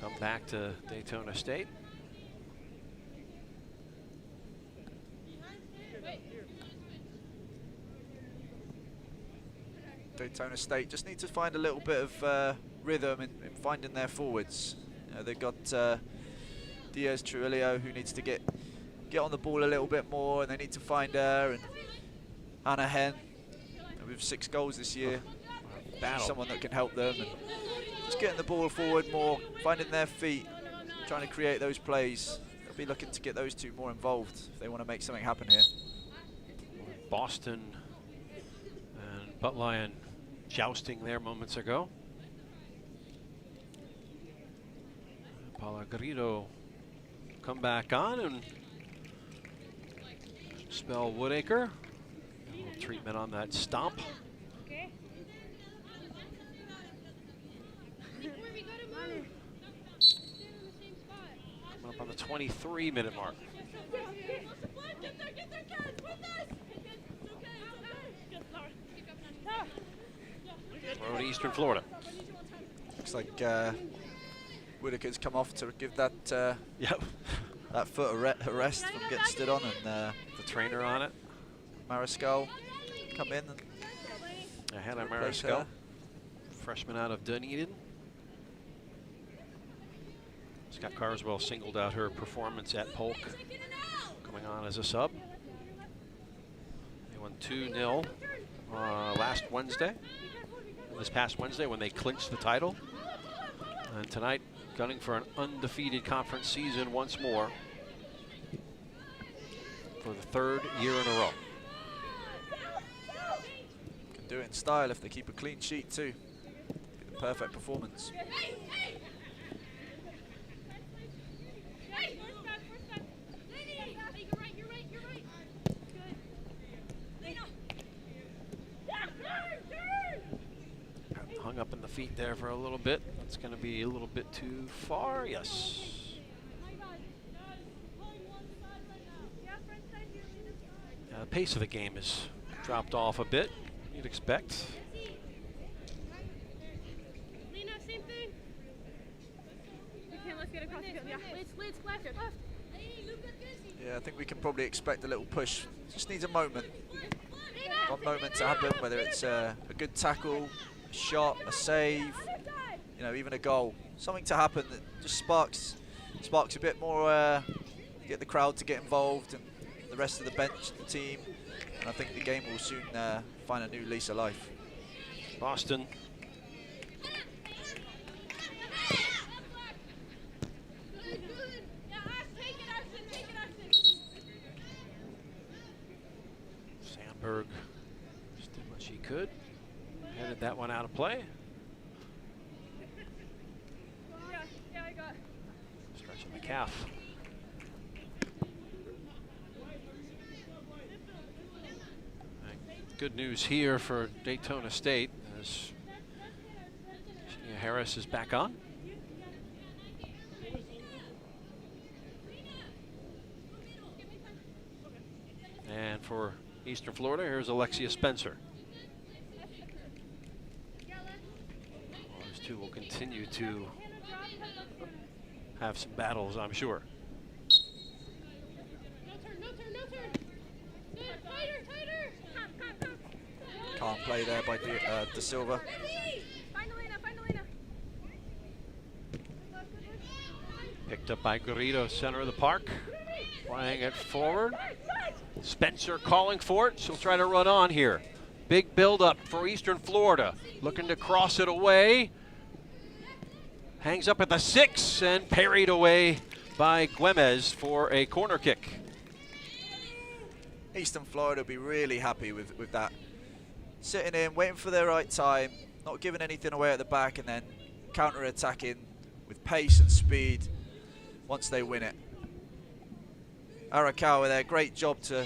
come back to Daytona State. Daytona State just need to find a little bit of rhythm in finding their forwards. You know, they've got Diaz Trujillo, who needs to get on the ball a little bit more, and they need to find her, and Anna Hen, with 6 goals this year. She's someone that can help them, and just getting the ball forward more, finding their feet, trying to create those plays. They'll be looking to get those two more involved if they want to make something happen here. Boston and Butt Lion jousting there moments ago. Pellegrino come back on and spell Woodacre. A little treatment on that stomp. Okay. Coming up on the 23-minute mark. Throw to Eastern Florida. Looks like Whitaker's come off to give that that foot a rest from getting stood on, and the trainer on it. Mariscal come in and Hannah Mariscal, freshman out of Dunedin. Scott Carswell singled out her performance at Polk, coming on as a sub. They won 2-0 last Wednesday, this past Wednesday when they clinched the title. And tonight, gunning for an undefeated conference season once more for the 3rd year in a row. Can do it in style if they keep a clean sheet too. Be the perfect performance. Hung up in the feet there for a little bit. That's going to be a little bit too far. Yes. The pace of the game has dropped off a bit, you'd expect. Lena, same thing. Okay, let's get across the field. Yeah, let's splash it. Yeah, I think we can probably expect a little push. Just needs a moment. One moment to happen, whether it's a good tackle, a shot, a save, you know, even a goal. Something to happen that just sparks a bit more, get the crowd to get involved and the rest of the bench, the team. And I think the game will soon find a new lease of life. Boston. Sandberg just did what she could. Headed that one out of play. Yeah, I got. Stretching the calf. Good news here for Daytona State as Shania Harris is back on. And for Eastern Florida, here's Alexia Spencer. Those two will continue to have some battles, I'm sure. Can't play there by De Silva. Picked up by Garrido, center of the park. Playing it forward. Spencer calling for it. She'll try to run on here. Big build-up for Eastern Florida. Looking to cross it away. Hangs up at the 6 and parried away by Güemes for a corner kick. Eastern Florida will be really happy with that. Sitting in, waiting for their right time, not giving anything away at the back, and then counter-attacking with pace and speed once they win it. Arakawa there, great job to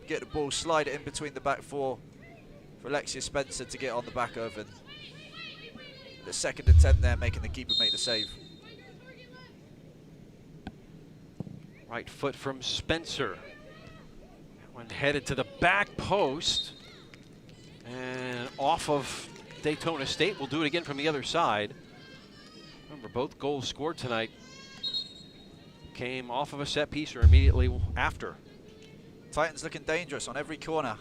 get the ball, slide it in between the back four for Alexia Spencer to get on the back of, and the second attempt there making the keeper make the save. Right foot from Spencer. One headed to the back post and off of Daytona State. We'll do it again from the other side. Remember, both goals scored tonight came off of a set piece or immediately after. Titans looking dangerous on every corner.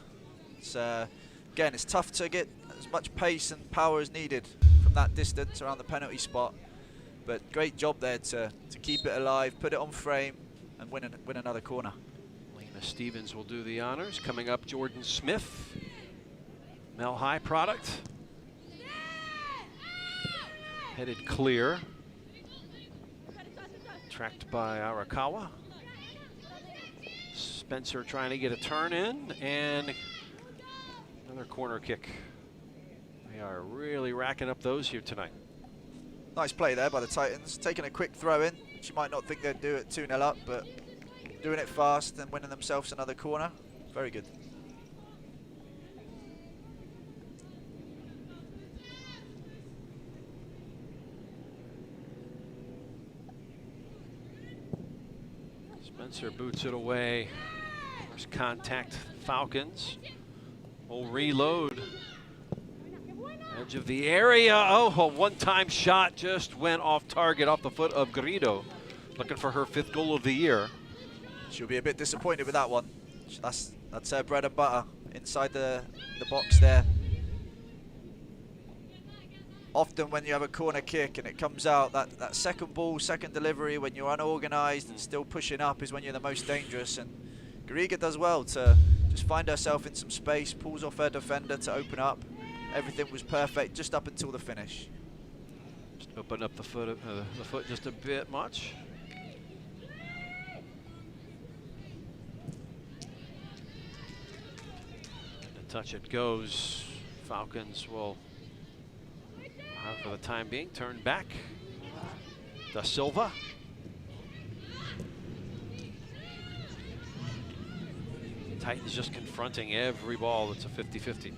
It's, again, it's tough to get as much pace and power as needed from that distance around the penalty spot, but great job there to keep it alive, put it on frame, and win another corner. Lena Stevens will do the honors. Coming up, Jordan Smith, Mel High product. Headed clear. Tracked by Arakawa. Spencer trying to get a turn in, and another corner kick. They are really racking up those here tonight. Nice play there by the Titans, taking a quick throw in, which you might not think they'd do it 2-0 up, but doing it fast and winning themselves another corner. Very good. Spencer boots it away. There's contact, Falcons. Will reload. Edge of the area. Oh, a one-time shot just went off target, off the foot of Garrido. Looking for her 5th goal of the year. She'll be a bit disappointed with that one. That's her bread and butter inside the box there. Often when you have a corner kick and it comes out, that second ball, second delivery, when you're unorganized and still pushing up is when you're the most dangerous. And Garriga does well to just find herself in some space, pulls off her defender to open up. Everything was perfect just up until the finish. Just open up the foot just a bit much. And the touch it goes. Falcons will, for the time being, turn back. Da Silva. Titans just confronting every ball that's a 50-50.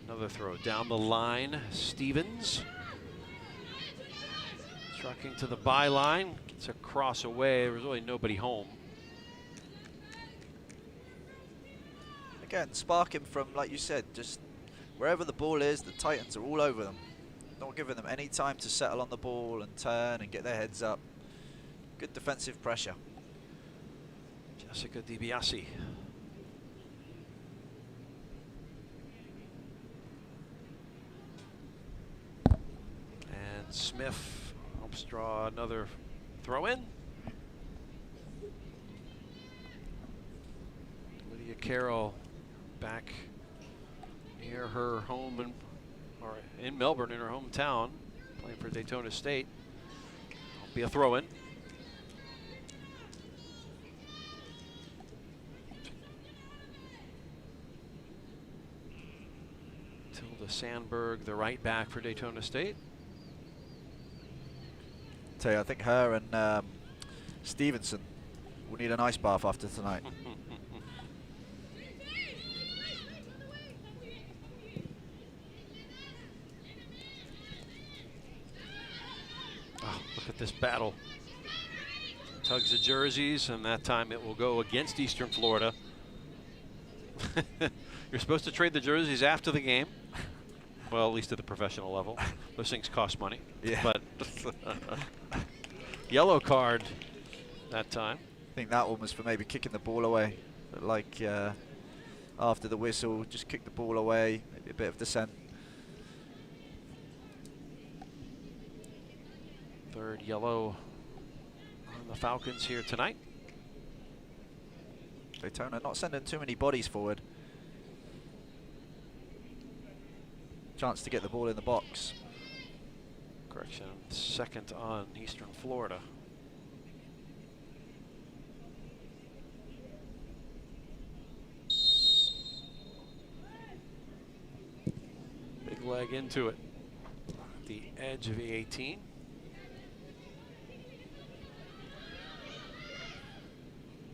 Another throw down the line. Stevens. Trucking to the byline. Gets a cross away. There was really nobody home. Again, sparking from, like you said, just wherever the ball is, the Titans are all over them. Not giving them any time to settle on the ball and turn and get their heads up. Good defensive pressure. Jessica DiBiase. And Smith helps draw another throw in. Lydia Carroll back near her home in Melbourne, in her hometown, playing for Daytona State. It'll be a throw in. Tilda Sandberg, the right back for Daytona State. Tell you, I think her and Stevenson will need an ice bath after tonight. Oh, look at this battle. Tugs of jerseys, and that time it will go against Eastern Florida. You're supposed to trade the jerseys after the game. Well, at least at the professional level. Those things cost money. Yeah. But yellow card that time. I think that one was for maybe kicking the ball away. But like after the whistle, just kick the ball away, maybe a bit of dissent. Third yellow on the Falcons here tonight. Daytona not sending too many bodies forward. Chance to get the ball in the box. Correction, second on Eastern Florida. Big leg into it. The edge of the 18.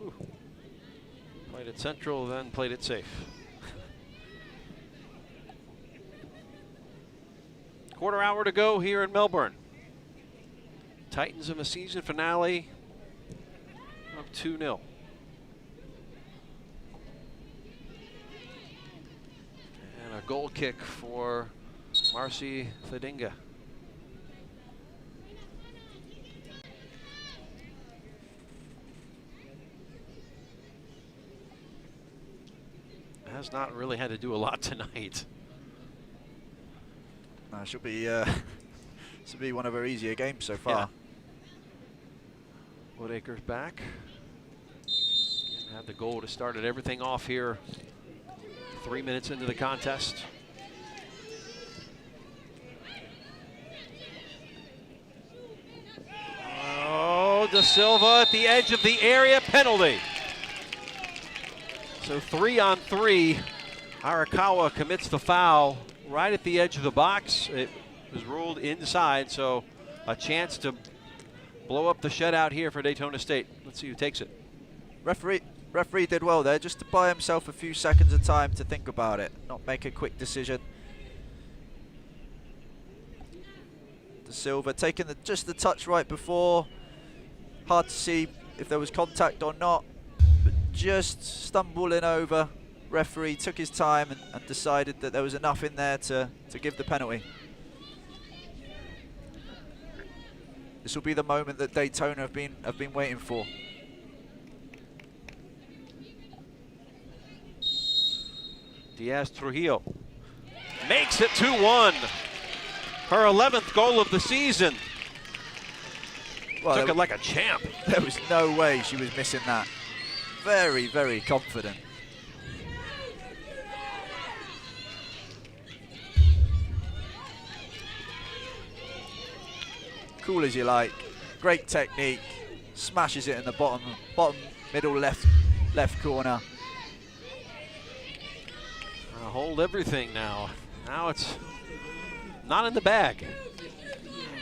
Ooh. Played it central, then played it safe. Quarter hour to go here in Melbourne. Titans in a season finale of 2-0. And a goal kick for Marcy Fadinga. Has not really had to do a lot tonight. No, should be one of her easier games so far. Yeah. Woodacre's back. And had the goal to start everything off here 3 minutes into the contest. Oh, Da Silva at the edge of the area, penalty. So 3-on-3, Arakawa commits the foul right at the edge of the box. It was ruled inside, so a chance to blow up the shutout here for Daytona State. Let's see who takes it. Referee did well there, just to buy himself a few seconds of time to think about it, not make a quick decision. Da Silva taking just the touch right before. Hard to see if there was contact or not, but just stumbling over. Referee took his time and decided that there was enough in there to give the penalty. This will be the moment that Daytona have been waiting for. Diaz Trujillo makes it 2-1. Her 11th goal of the season. Well, took it like a champ. There was no way she was missing that. Very, very confident. Cool as you like. Great technique. Smashes it in the bottom middle left corner. Hold everything now. Now it's not in the bag.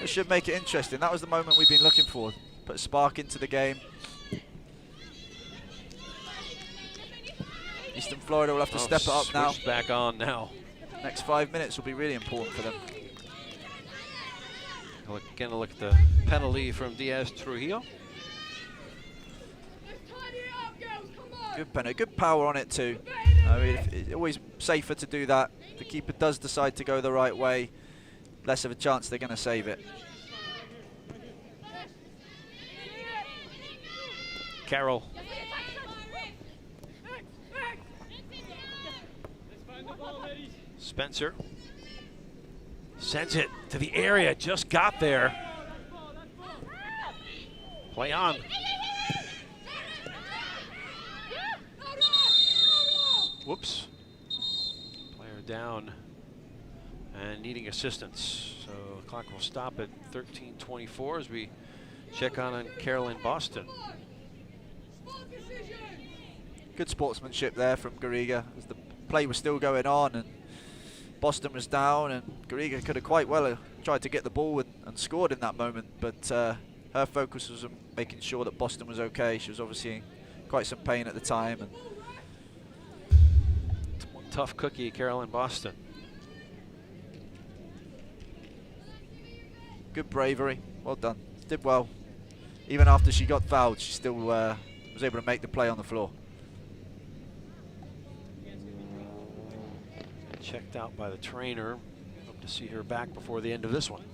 It should make it interesting. That was the moment we've been looking for. Put a spark into the game. Eastern Florida will have to step it up now. Back on now. Next 5 minutes will be really important for them. Again, look at the penalty from Diaz Trujillo. Good penalty, good power on it too. I mean, it's always safer to do that. If the keeper does decide to go the right way, less of a chance they're going to save it. Carroll. Spencer sends it to the area, just got there. Play on. Whoops. Player down and needing assistance. So the clock will stop at 13:24 as we check on Carolyn Boston. Good sportsmanship there from Garriga as the play was still going on and Boston was down, and Garriga could have quite well tried to get the ball and scored in that moment, but her focus was on making sure that Boston was okay. She was obviously in quite some pain at the time. And tough cookie, Carolyn Boston. Good bravery, well done. Did well. Even after she got fouled, she still was able to make the play on the floor. Checked out by the trainer. Hope to see her back before the end of this one.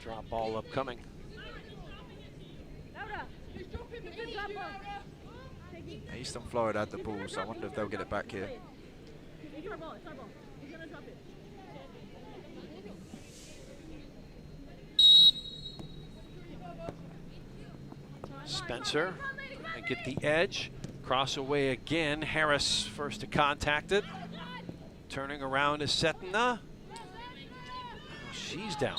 Drop ball upcoming. Eastern Florida had the ball, so I wonder if they'll get it back here. Spencer and get the edge. Cross away again. Harris first to contact it. Turning around is Setna. She's down.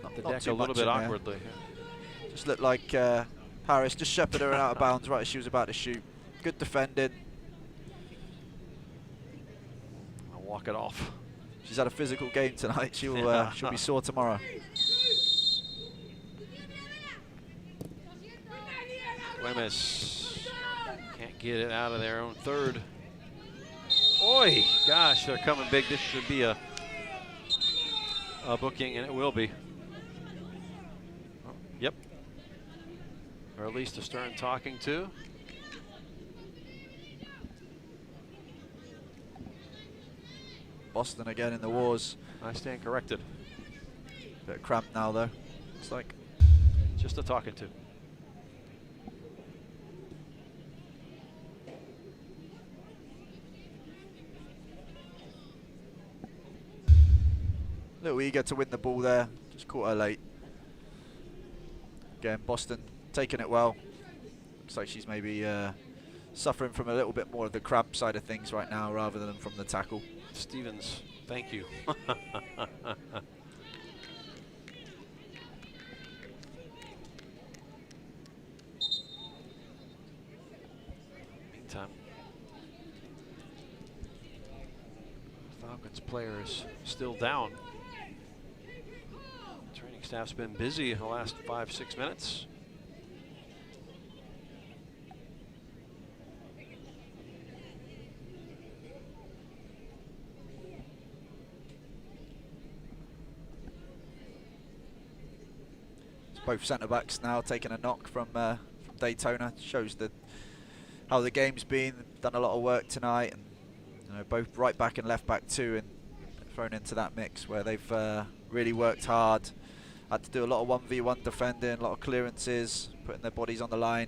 Up the deck a little bit awkwardly. Just looked like Harris just shepherded her out of bounds right as she was about to shoot. Good defending. I'll walk it off. She's had a physical game tonight. She'll be sore tomorrow. WEFS can't get it out of their own third. Oi, gosh, they're coming big. This should be a booking, and it will be. Oh, yep. Or at least a stern talking to. Boston again in the wars. I stand corrected. Bit of cramp now though. Looks like. Just a talking to. Little eager to win the ball there. Just caught her late. Again, Boston taking it well. Looks like she's maybe suffering from a little bit more of the cramp side of things right now rather than from the tackle. Stevens, thank you. Meantime, Falcons player is still down. Training staff's been busy in the last 5-6 minutes. Both centre backs now taking a knock from Daytona. Shows that how the game's been. Done a lot of work tonight, and both right back and left back too, and thrown into that mix where they've really worked hard. Had to do a lot of 1v1 defending, a lot of clearances, putting their bodies on the line.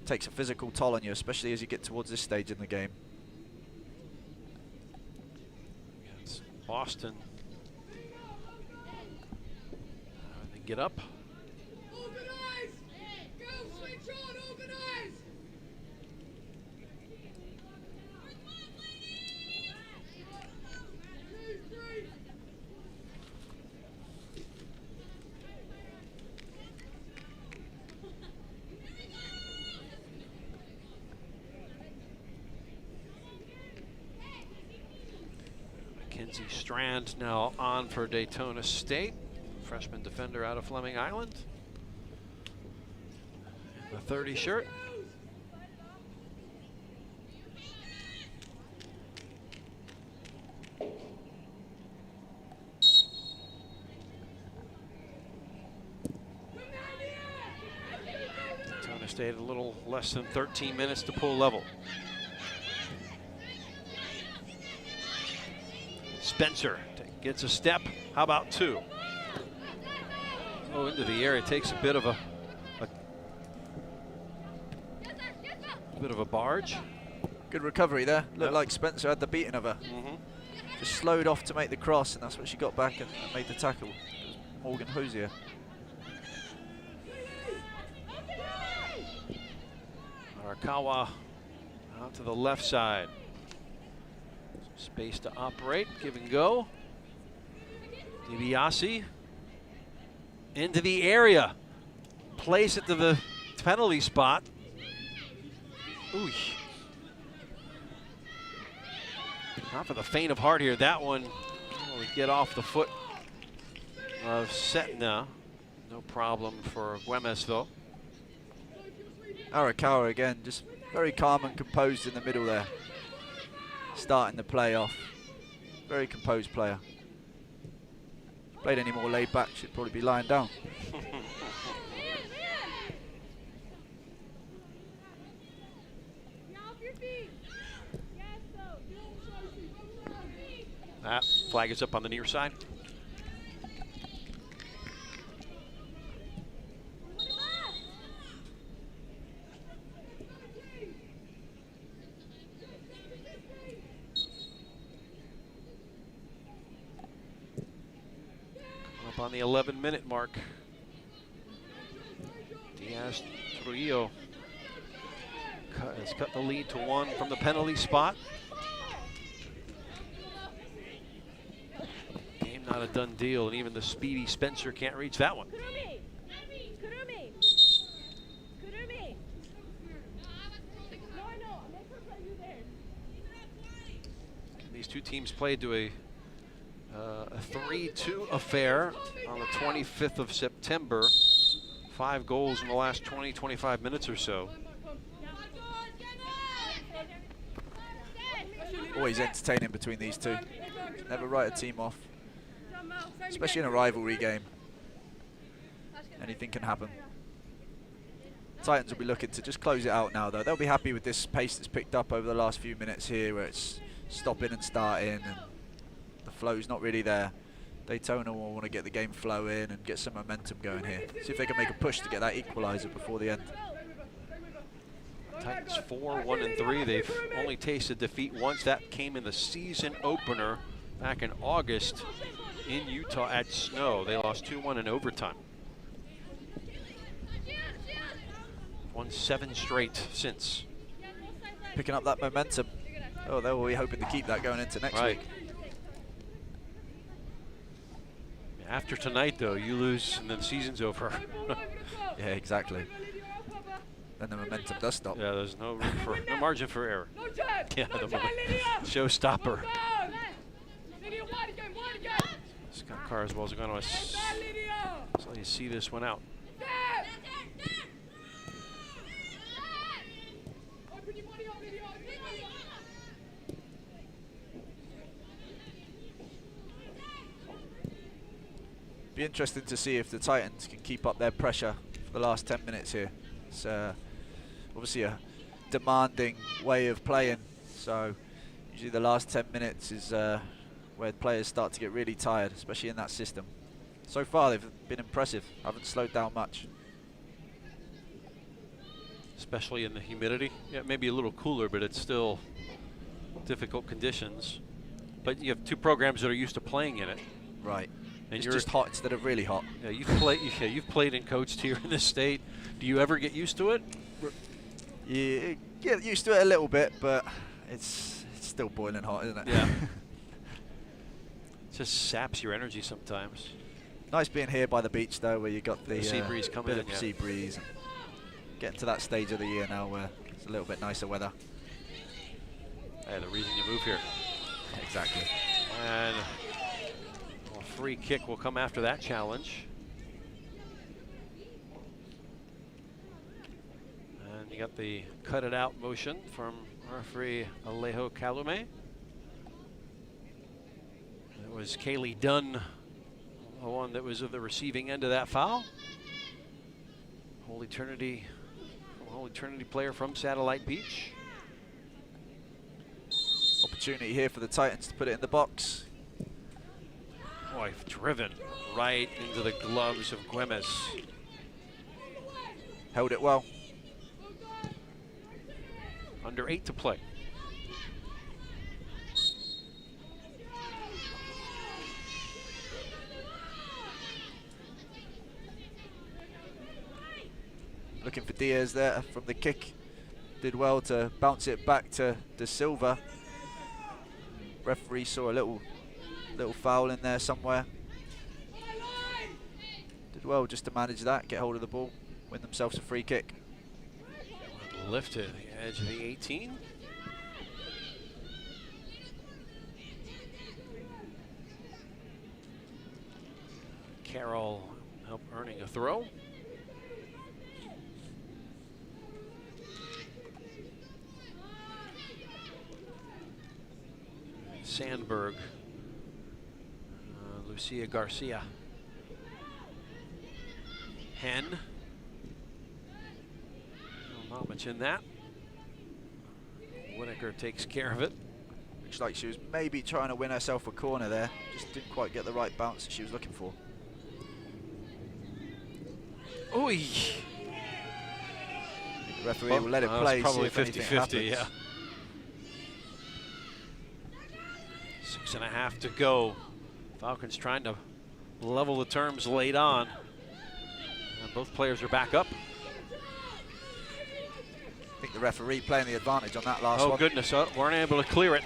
Takes a physical toll on you, especially as you get towards this stage in the game. It's Boston. They get up. Organize! Go, switch on, organize! Mackenzie Strand now on for Daytona State. Freshman defender out of Fleming Island. The 30 shirt. Daytona State a little less than 13 minutes to pull level. Spencer gets a step. How about two? Oh, into the air. It takes a bit of a barge. Good recovery there. Looked like Spencer had the beating of her. Just slowed off to make the cross, and that's what she got back and made the tackle. Morgan Hosier. Arakawa out to the left side. Space to operate, give and go. DiBiase into the area. Place it to the penalty spot. Ooh. Not for the faint of heart here. That one will get off the foot of Setna. No problem for WEFS though. Arakawa again, just very calm and composed in the middle there. Starting the play off. Very composed player. Played any more laid back, should probably be lying down. That flag is up on the near side. on the 11-minute mark. Diaz Trujillo has cut the lead to 1 from the penalty spot. Game not a done deal, and even the speedy Spencer can't reach that one. These two teams played to a 3-2 affair on the 25th of September. 5 goals in the last 20-25 minutes or so. Always entertaining between these two. Never write a team off, especially in a rivalry game. Anything can happen. Titans will be looking to just close it out now, though. They'll be happy with this pace that's picked up over the last few minutes here, where it's stopping and starting, and the flow's not really there. Daytona will want to get the game flowing and get some momentum going here. See if they can make a push to get that equaliser before the end. Titans 4-1-3. They've only tasted defeat once. That came in the season opener back in August in Utah at Snow. They lost 2-1 in overtime. Won 7 straight since. Picking up that momentum. Oh, they'll be hoping to keep that going into next week. After tonight, though, you lose and then the season's over. Yeah, exactly. Then the momentum does stop. Yeah, there's no room for, no margin for error. Yeah, the showstopper. Scott Carswell's going to, so you see this one out. Be interesting to see if the Titans can keep up their pressure for the last 10 minutes here. It's obviously a demanding way of playing, so usually the last 10 minutes is where players start to get really tired, especially in that system. So far they've been impressive, haven't slowed down much. Especially in the humidity. Yeah, maybe a little cooler, but it's still difficult conditions. But you have 2 programs that are used to playing in it. Right. And it's you're just hot instead of really hot. Yeah, you've played and coached here in this state. Do you ever get used to it? You get used to it a little bit, but it's still boiling hot, isn't it? Yeah. It just saps your energy sometimes. Nice being here by the beach, though, where you got the sea breeze coming in. Sea breeze. And getting to that stage of the year now where it's a little bit nicer weather. Yeah, the reason you move here. Exactly. And a free kick will come after that challenge. And you got the cut it out motion from referee Alejo Calume. It was Kaylee Dunn, the one that was of the receiving end of that foul. Holy Trinity player from Satellite Beach. Opportunity here for the Titans to put it in the box. Boy, driven right into the gloves of Güemes. Held it well. Under 8 to play. Looking for Diaz there from the kick. Did well to bounce it back to De Silva. Referee saw a little foul in there somewhere. Did well just to manage that, get hold of the ball, win themselves a free kick. Lifted the edge of the 18. Carroll help earning a throw. Sandberg, Lucia Garcia, Hen. Not much in that. Whitaker takes care of it. Looks like she was maybe trying to win herself a corner there. Just didn't quite get the right bounce that she was looking for. Oi! The referee will let it play. Probably 50-50, yeah. 6.5 to go. Falcons trying to level the terms late on. And both players are back up. I think the referee playing the advantage on that last one. Oh, goodness. Weren't able to clear it.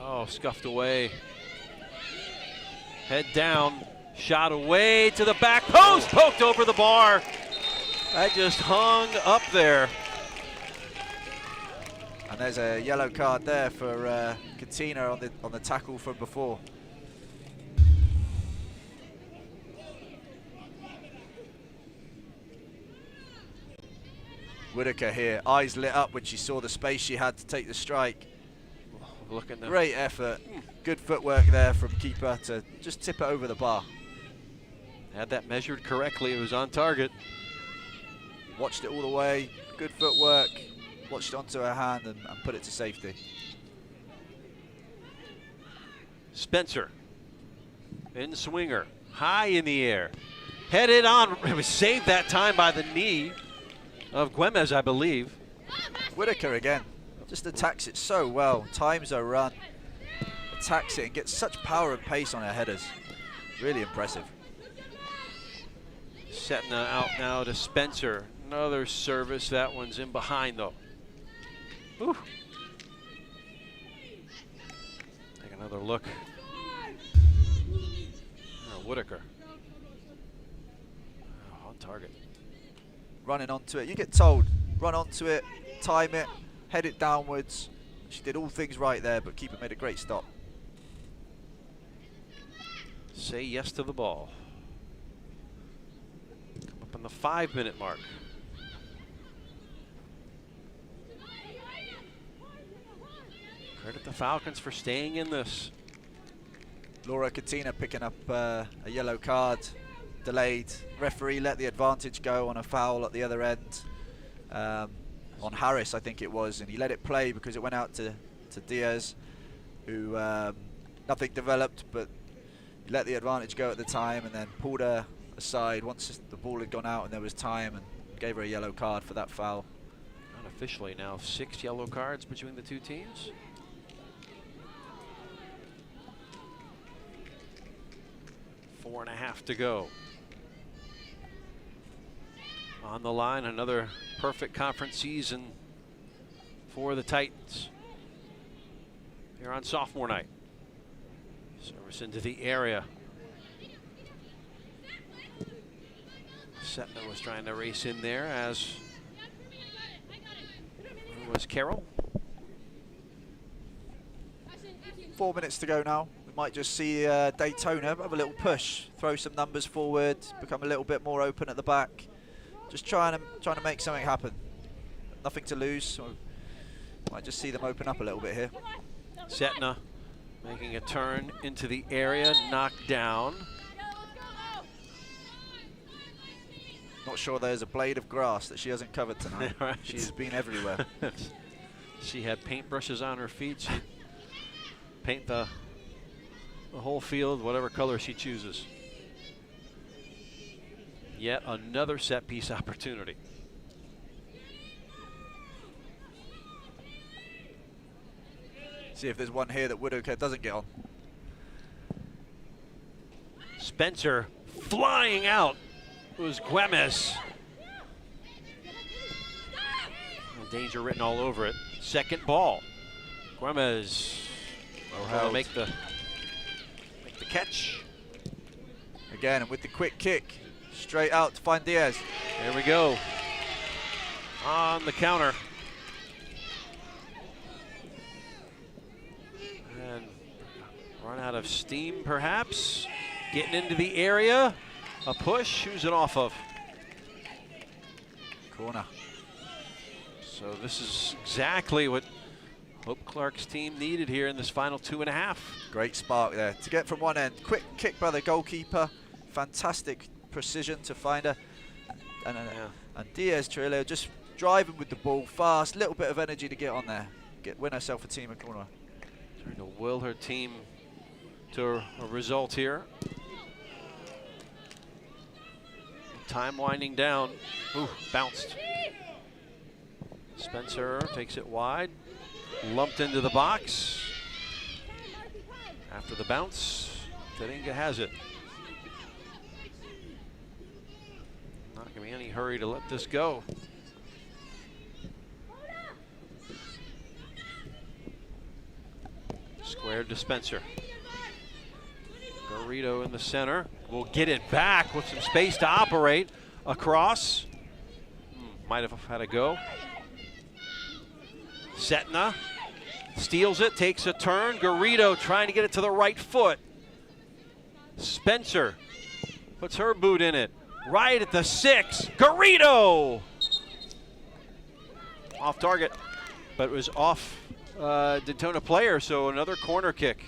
Oh, scuffed away. Head down. Shot away to the back post. Poked over the bar. That just hung up there. And there's a yellow card there for Katina on the tackle from before. Whitaker here, eyes lit up when she saw the space she had to take the strike. Look at them. Great effort. Good footwork there from keeper to just tip it over the bar. Had that measured correctly. It was on target. Watched it all the way. Good footwork. Watched it onto her hand and put it to safety. Spencer in swinger, high in the air, headed on. It was saved that time by the knee of Güemes, I believe. Whitaker again, just attacks it so well. Times her run, attacks it, and gets such power and pace on her headers. Really impressive. Setna out now to Spencer. Another service. That one's in behind though. Ooh. Take another look. Oh, Whitaker. Oh, on target. Running onto it. You get told, run onto it, time it, head it downwards. She did all things right there, but keeper made a great stop. Say yes to the ball. Come up on the 5-minute mark. Credit the Falcons for staying in this. Laura Katina picking up a yellow card, delayed. Referee let the advantage go on a foul at the other end. On Harris, I think it was, and he let it play because it went out to Diaz, who nothing developed, but he let the advantage go at the time and then pulled her aside once the ball had gone out and there was time, and gave her a yellow card for that foul. Unofficially now 6 yellow cards between the two teams. Four and a half to go. On the line, another perfect conference season for the Titans here on sophomore night. Service into the area. Setna was trying to race in there, as was Carroll. 4 minutes to go now. We might just see Daytona have a little push, throw some numbers forward, become a little bit more open at the back. Just trying to make something happen. Nothing to lose, so might just see them open up a little bit here. Setna making a turn into the area, knocked down. Not sure there's a blade of grass that she hasn't covered tonight. Right. She's been everywhere. She had paintbrushes on her feet. She paint the whole field whatever color she chooses. Yet another set piece opportunity. See if there's one here that Whitaker doesn't get on. Spencer flying out was Güemes. Danger written all over it. Second ball. Güemes trying to make the catch. Again, and with the quick kick, straight out to find Diaz. There we go. On the counter. And run out of steam, perhaps. Getting into the area. A push. Who's it off of? Corner. So this is exactly what Hope Clark's team needed here in this final 2.5. Great spark there to get from one end. Quick kick by the goalkeeper. Fantastic precision to find her. And Diaz Trillo just driving with the ball fast. Little bit of energy to get on there. Win herself a team a corner. Trying to will her team to a result here. Time winding down. Ooh, bounced. Spencer takes it wide. Lumped into the box. After the bounce, Taringa has it. Not going to be any hurry to let this go. Square to Spencer. Garrido in the center. Will get it back with some space to operate. Across. Might have had a go. Setna steals it, takes a turn. Garrido trying to get it to the right foot. Spencer puts her boot in it. Right at the 6. Garrido! Off target, but it was off Daytona player, so another corner kick.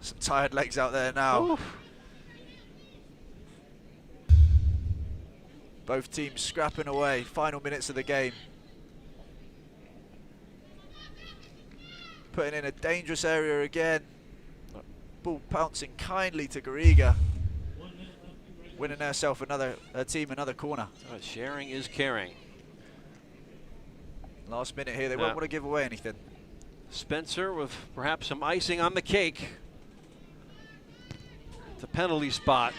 Some tired legs out there now. Oof. Both teams scrapping away. Final minutes of the game. Putting in a dangerous area again. Ball pouncing kindly to Garriga. Winning herself another corner. Sharing is caring. Last minute here, they won't want to give away anything. Spencer with perhaps some icing on the cake. The penalty spot.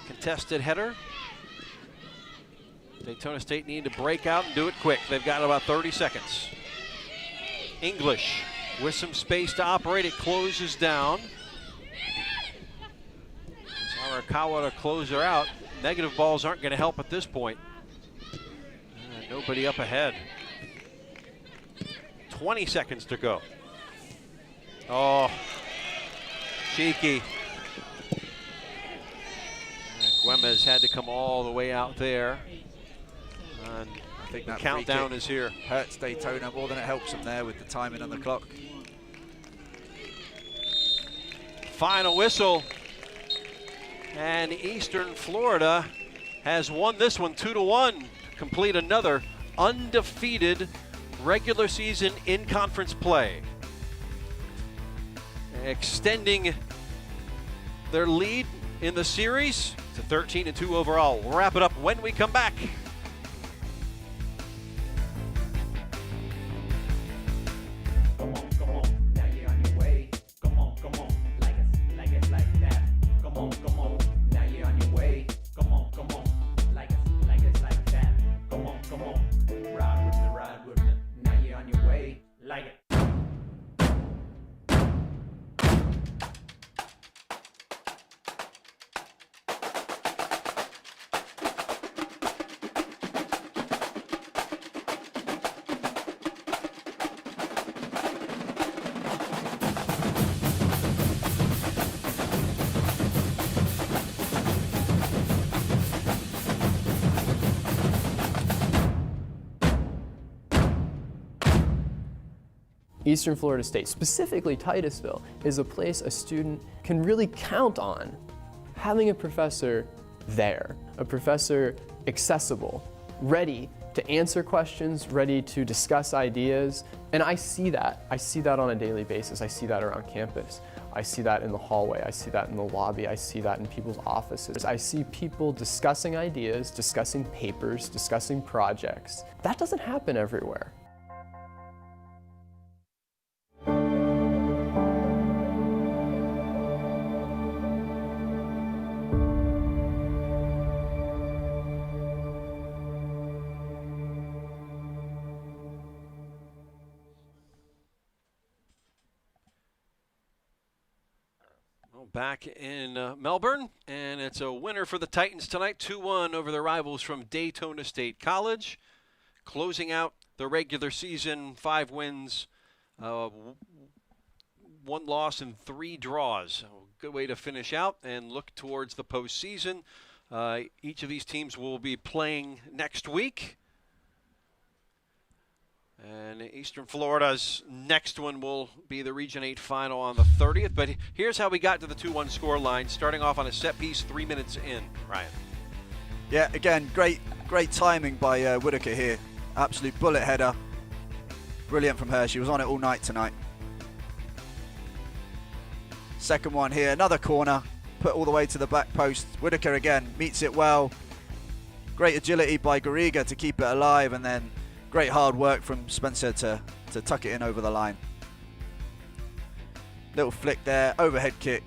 Contested header. Daytona State need to break out and do it quick. They've got about 30 seconds. English with some space to operate. It closes down. Arakawa to close her out. Negative balls aren't going to help at this point. Nobody up ahead. 20 seconds to go. Oh, cheeky. Güemes had to come all the way out there. And I think the that countdown is here. Hurts Daytona more than it helps them there with the timing on the clock. Final whistle. And Eastern Florida has won this one 2-1 to complete another undefeated regular season in-conference play. Extending their lead in the series to 13-2 overall. We'll wrap it up when we come back. Eastern Florida State, specifically Titusville, is a place a student can really count on having a professor there, a professor accessible, ready to answer questions, ready to discuss ideas. And I see that. I see that on a daily basis. I see that around campus. I see that in the hallway. I see that in the lobby. I see that in people's offices. I see people discussing ideas, discussing papers, discussing projects. That doesn't happen everywhere. Back in Melbourne, and it's a winner for the Titans tonight, 2-1 over their rivals from Daytona State College. Closing out the regular season, 5 wins, 1 loss, and 3 draws. Good way to finish out and look towards the postseason. Each of these teams will be playing next week. And Eastern Florida's next one will be the Region 8 final on the 30th. But here's how we got to the 2-1 score line, starting off on a set piece 3 minutes in. Ryan. Yeah, again, great timing by Whitaker here. Absolute bullet header. Brilliant from her. She was on it all night tonight. Second one here, another corner, put all the way to the back post. Whitaker again meets it well. Great agility by Garriga to keep it alive, and then great hard work from Spencer to tuck it in over the line. Little flick there, overhead kick.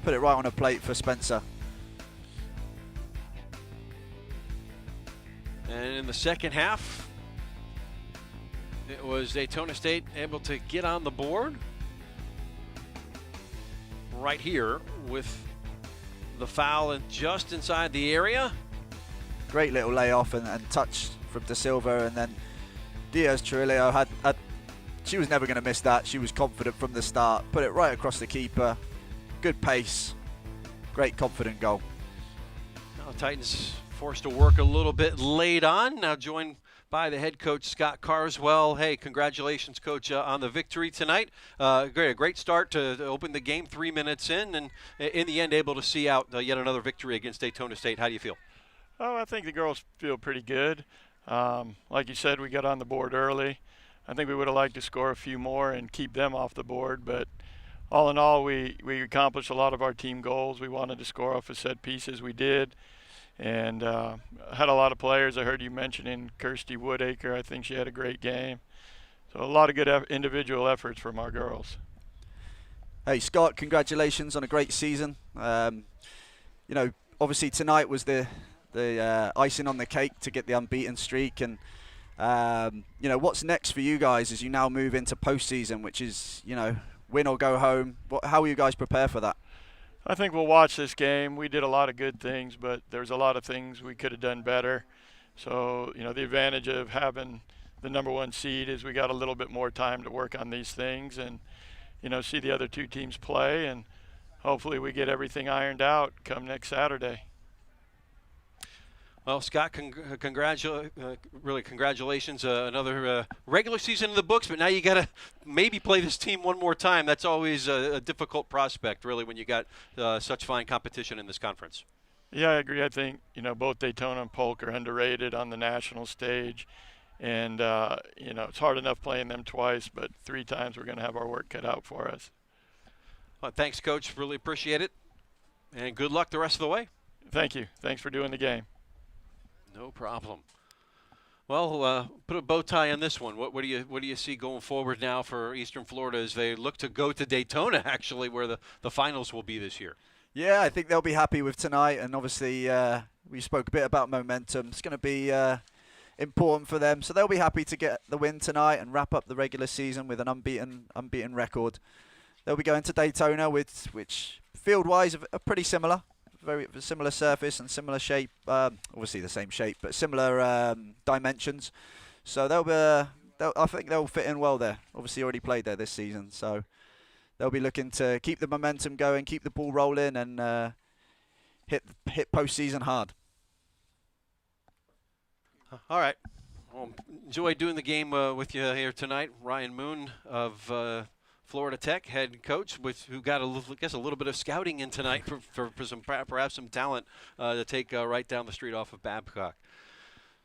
Put it right on a plate for Spencer. And in the second half, it was Daytona State able to get on the board right here with the foul and just inside the area. Great little layoff and touch from De Silva, and then Diaz Trujillo had she was never going to miss that. She was confident from the start. Put it right across the keeper. Good pace. Great confident goal. Now Titans forced to work a little bit late on. Now joined by the head coach, Scott Carswell. Hey, congratulations, Coach, on the victory tonight. A great start to open the game 3 minutes in, and in the end able to see out yet another victory against Daytona State. How do you feel? Oh, I think the girls feel pretty good. Like you said, we got on the board early. I think we would have liked to score a few more and keep them off the board, but all in all, we accomplished a lot of our team goals. We wanted to score off of set pieces. We did, and had a lot of players. I heard you mentioning Kirsty Woodacre. I think she had a great game. So a lot of good individual efforts from our girls. Hey, Scott, congratulations on a great season. You know, obviously tonight was the icing on the cake to get the unbeaten streak, and you know, what's next for you guys as you now move into postseason, which is, you know, win or go home? How will you guys prepare for that? I think we'll watch this game. We did a lot of good things, but there's a lot of things we could have done better. So, you know, the advantage of having the #1 seed is we got a little bit more time to work on these things and, you know, see the other two teams play, and hopefully we get everything ironed out come next Saturday. Well, Scott, really congratulations. Another regular season in the books, but now you got to maybe play this team one more time. That's always a difficult prospect, really, when you got such fine competition in this conference. Yeah, I agree. I think, you know, both Daytona and Polk are underrated on the national stage. And, you know, it's hard enough playing them twice, but 3 times we're going to have our work cut out for us. Well, thanks, Coach. Really appreciate it. And good luck the rest of the way. Thank you. Thanks for doing the game. No problem. Well, put a bow tie on this one. What do you see going forward now for Eastern Florida as they look to go to Daytona, actually, where the finals will be this year? Yeah, I think they'll be happy with tonight, and obviously we spoke a bit about momentum. It's going to be important for them, so they'll be happy to get the win tonight and wrap up the regular season with an unbeaten record. They'll be going to Daytona, which field-wise are pretty similar. Very similar surface and similar shape, obviously the same shape, but similar dimensions. So I think they'll fit in well there. Obviously already played there this season, so they'll be looking to keep the momentum going, keep the ball rolling, and hit postseason hard. All right. Well, enjoy doing the game with you here tonight. Ryan Moon of Florida Tech head coach, who got a little bit of scouting in tonight for perhaps some talent to take right down the street off of Babcock.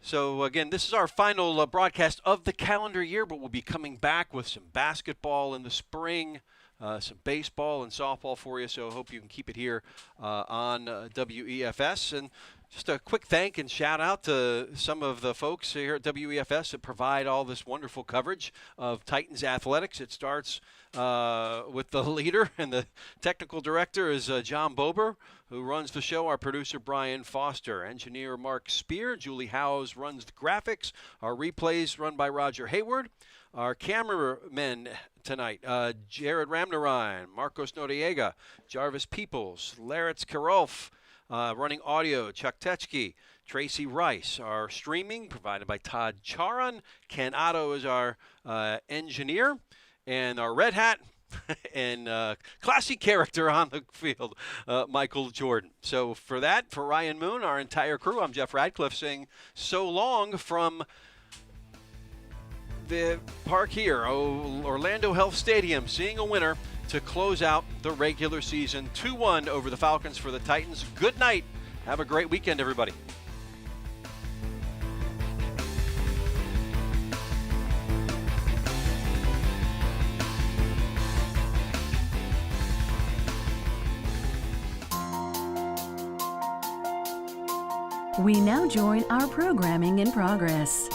So again, this is our final broadcast of the calendar year, but we'll be coming back with some basketball in the spring, some baseball and softball for you. So I hope you can keep it here on WEFS. And just a quick thank and shout out to some of the folks here at WEFS that provide all this wonderful coverage of Titans athletics. It starts with the leader, and the technical director is John Bober, who runs the show. Our producer, Brian Foster. Engineer, Mark Spear. Julie Howes runs the graphics. Our replays run by Roger Hayward. Our cameramen tonight, Jared Ramnarine, Marcos Noriega, Jarvis Peoples, Laritz Karolf. Running audio, Chuck Tetchke, Tracy Rice. Our streaming provided by Todd Charon. Ken Otto is our engineer. And our red hat and classy character on the field, Michael Jordan. So for Ryan Moon, our entire crew, I'm Jeff Radcliffe saying so long from the park here, Orlando Health Stadium, seeing a winner to close out the regular season. 2-1 over the Falcons for the Titans. Good night. Have a great weekend, everybody. We now join our programming in progress.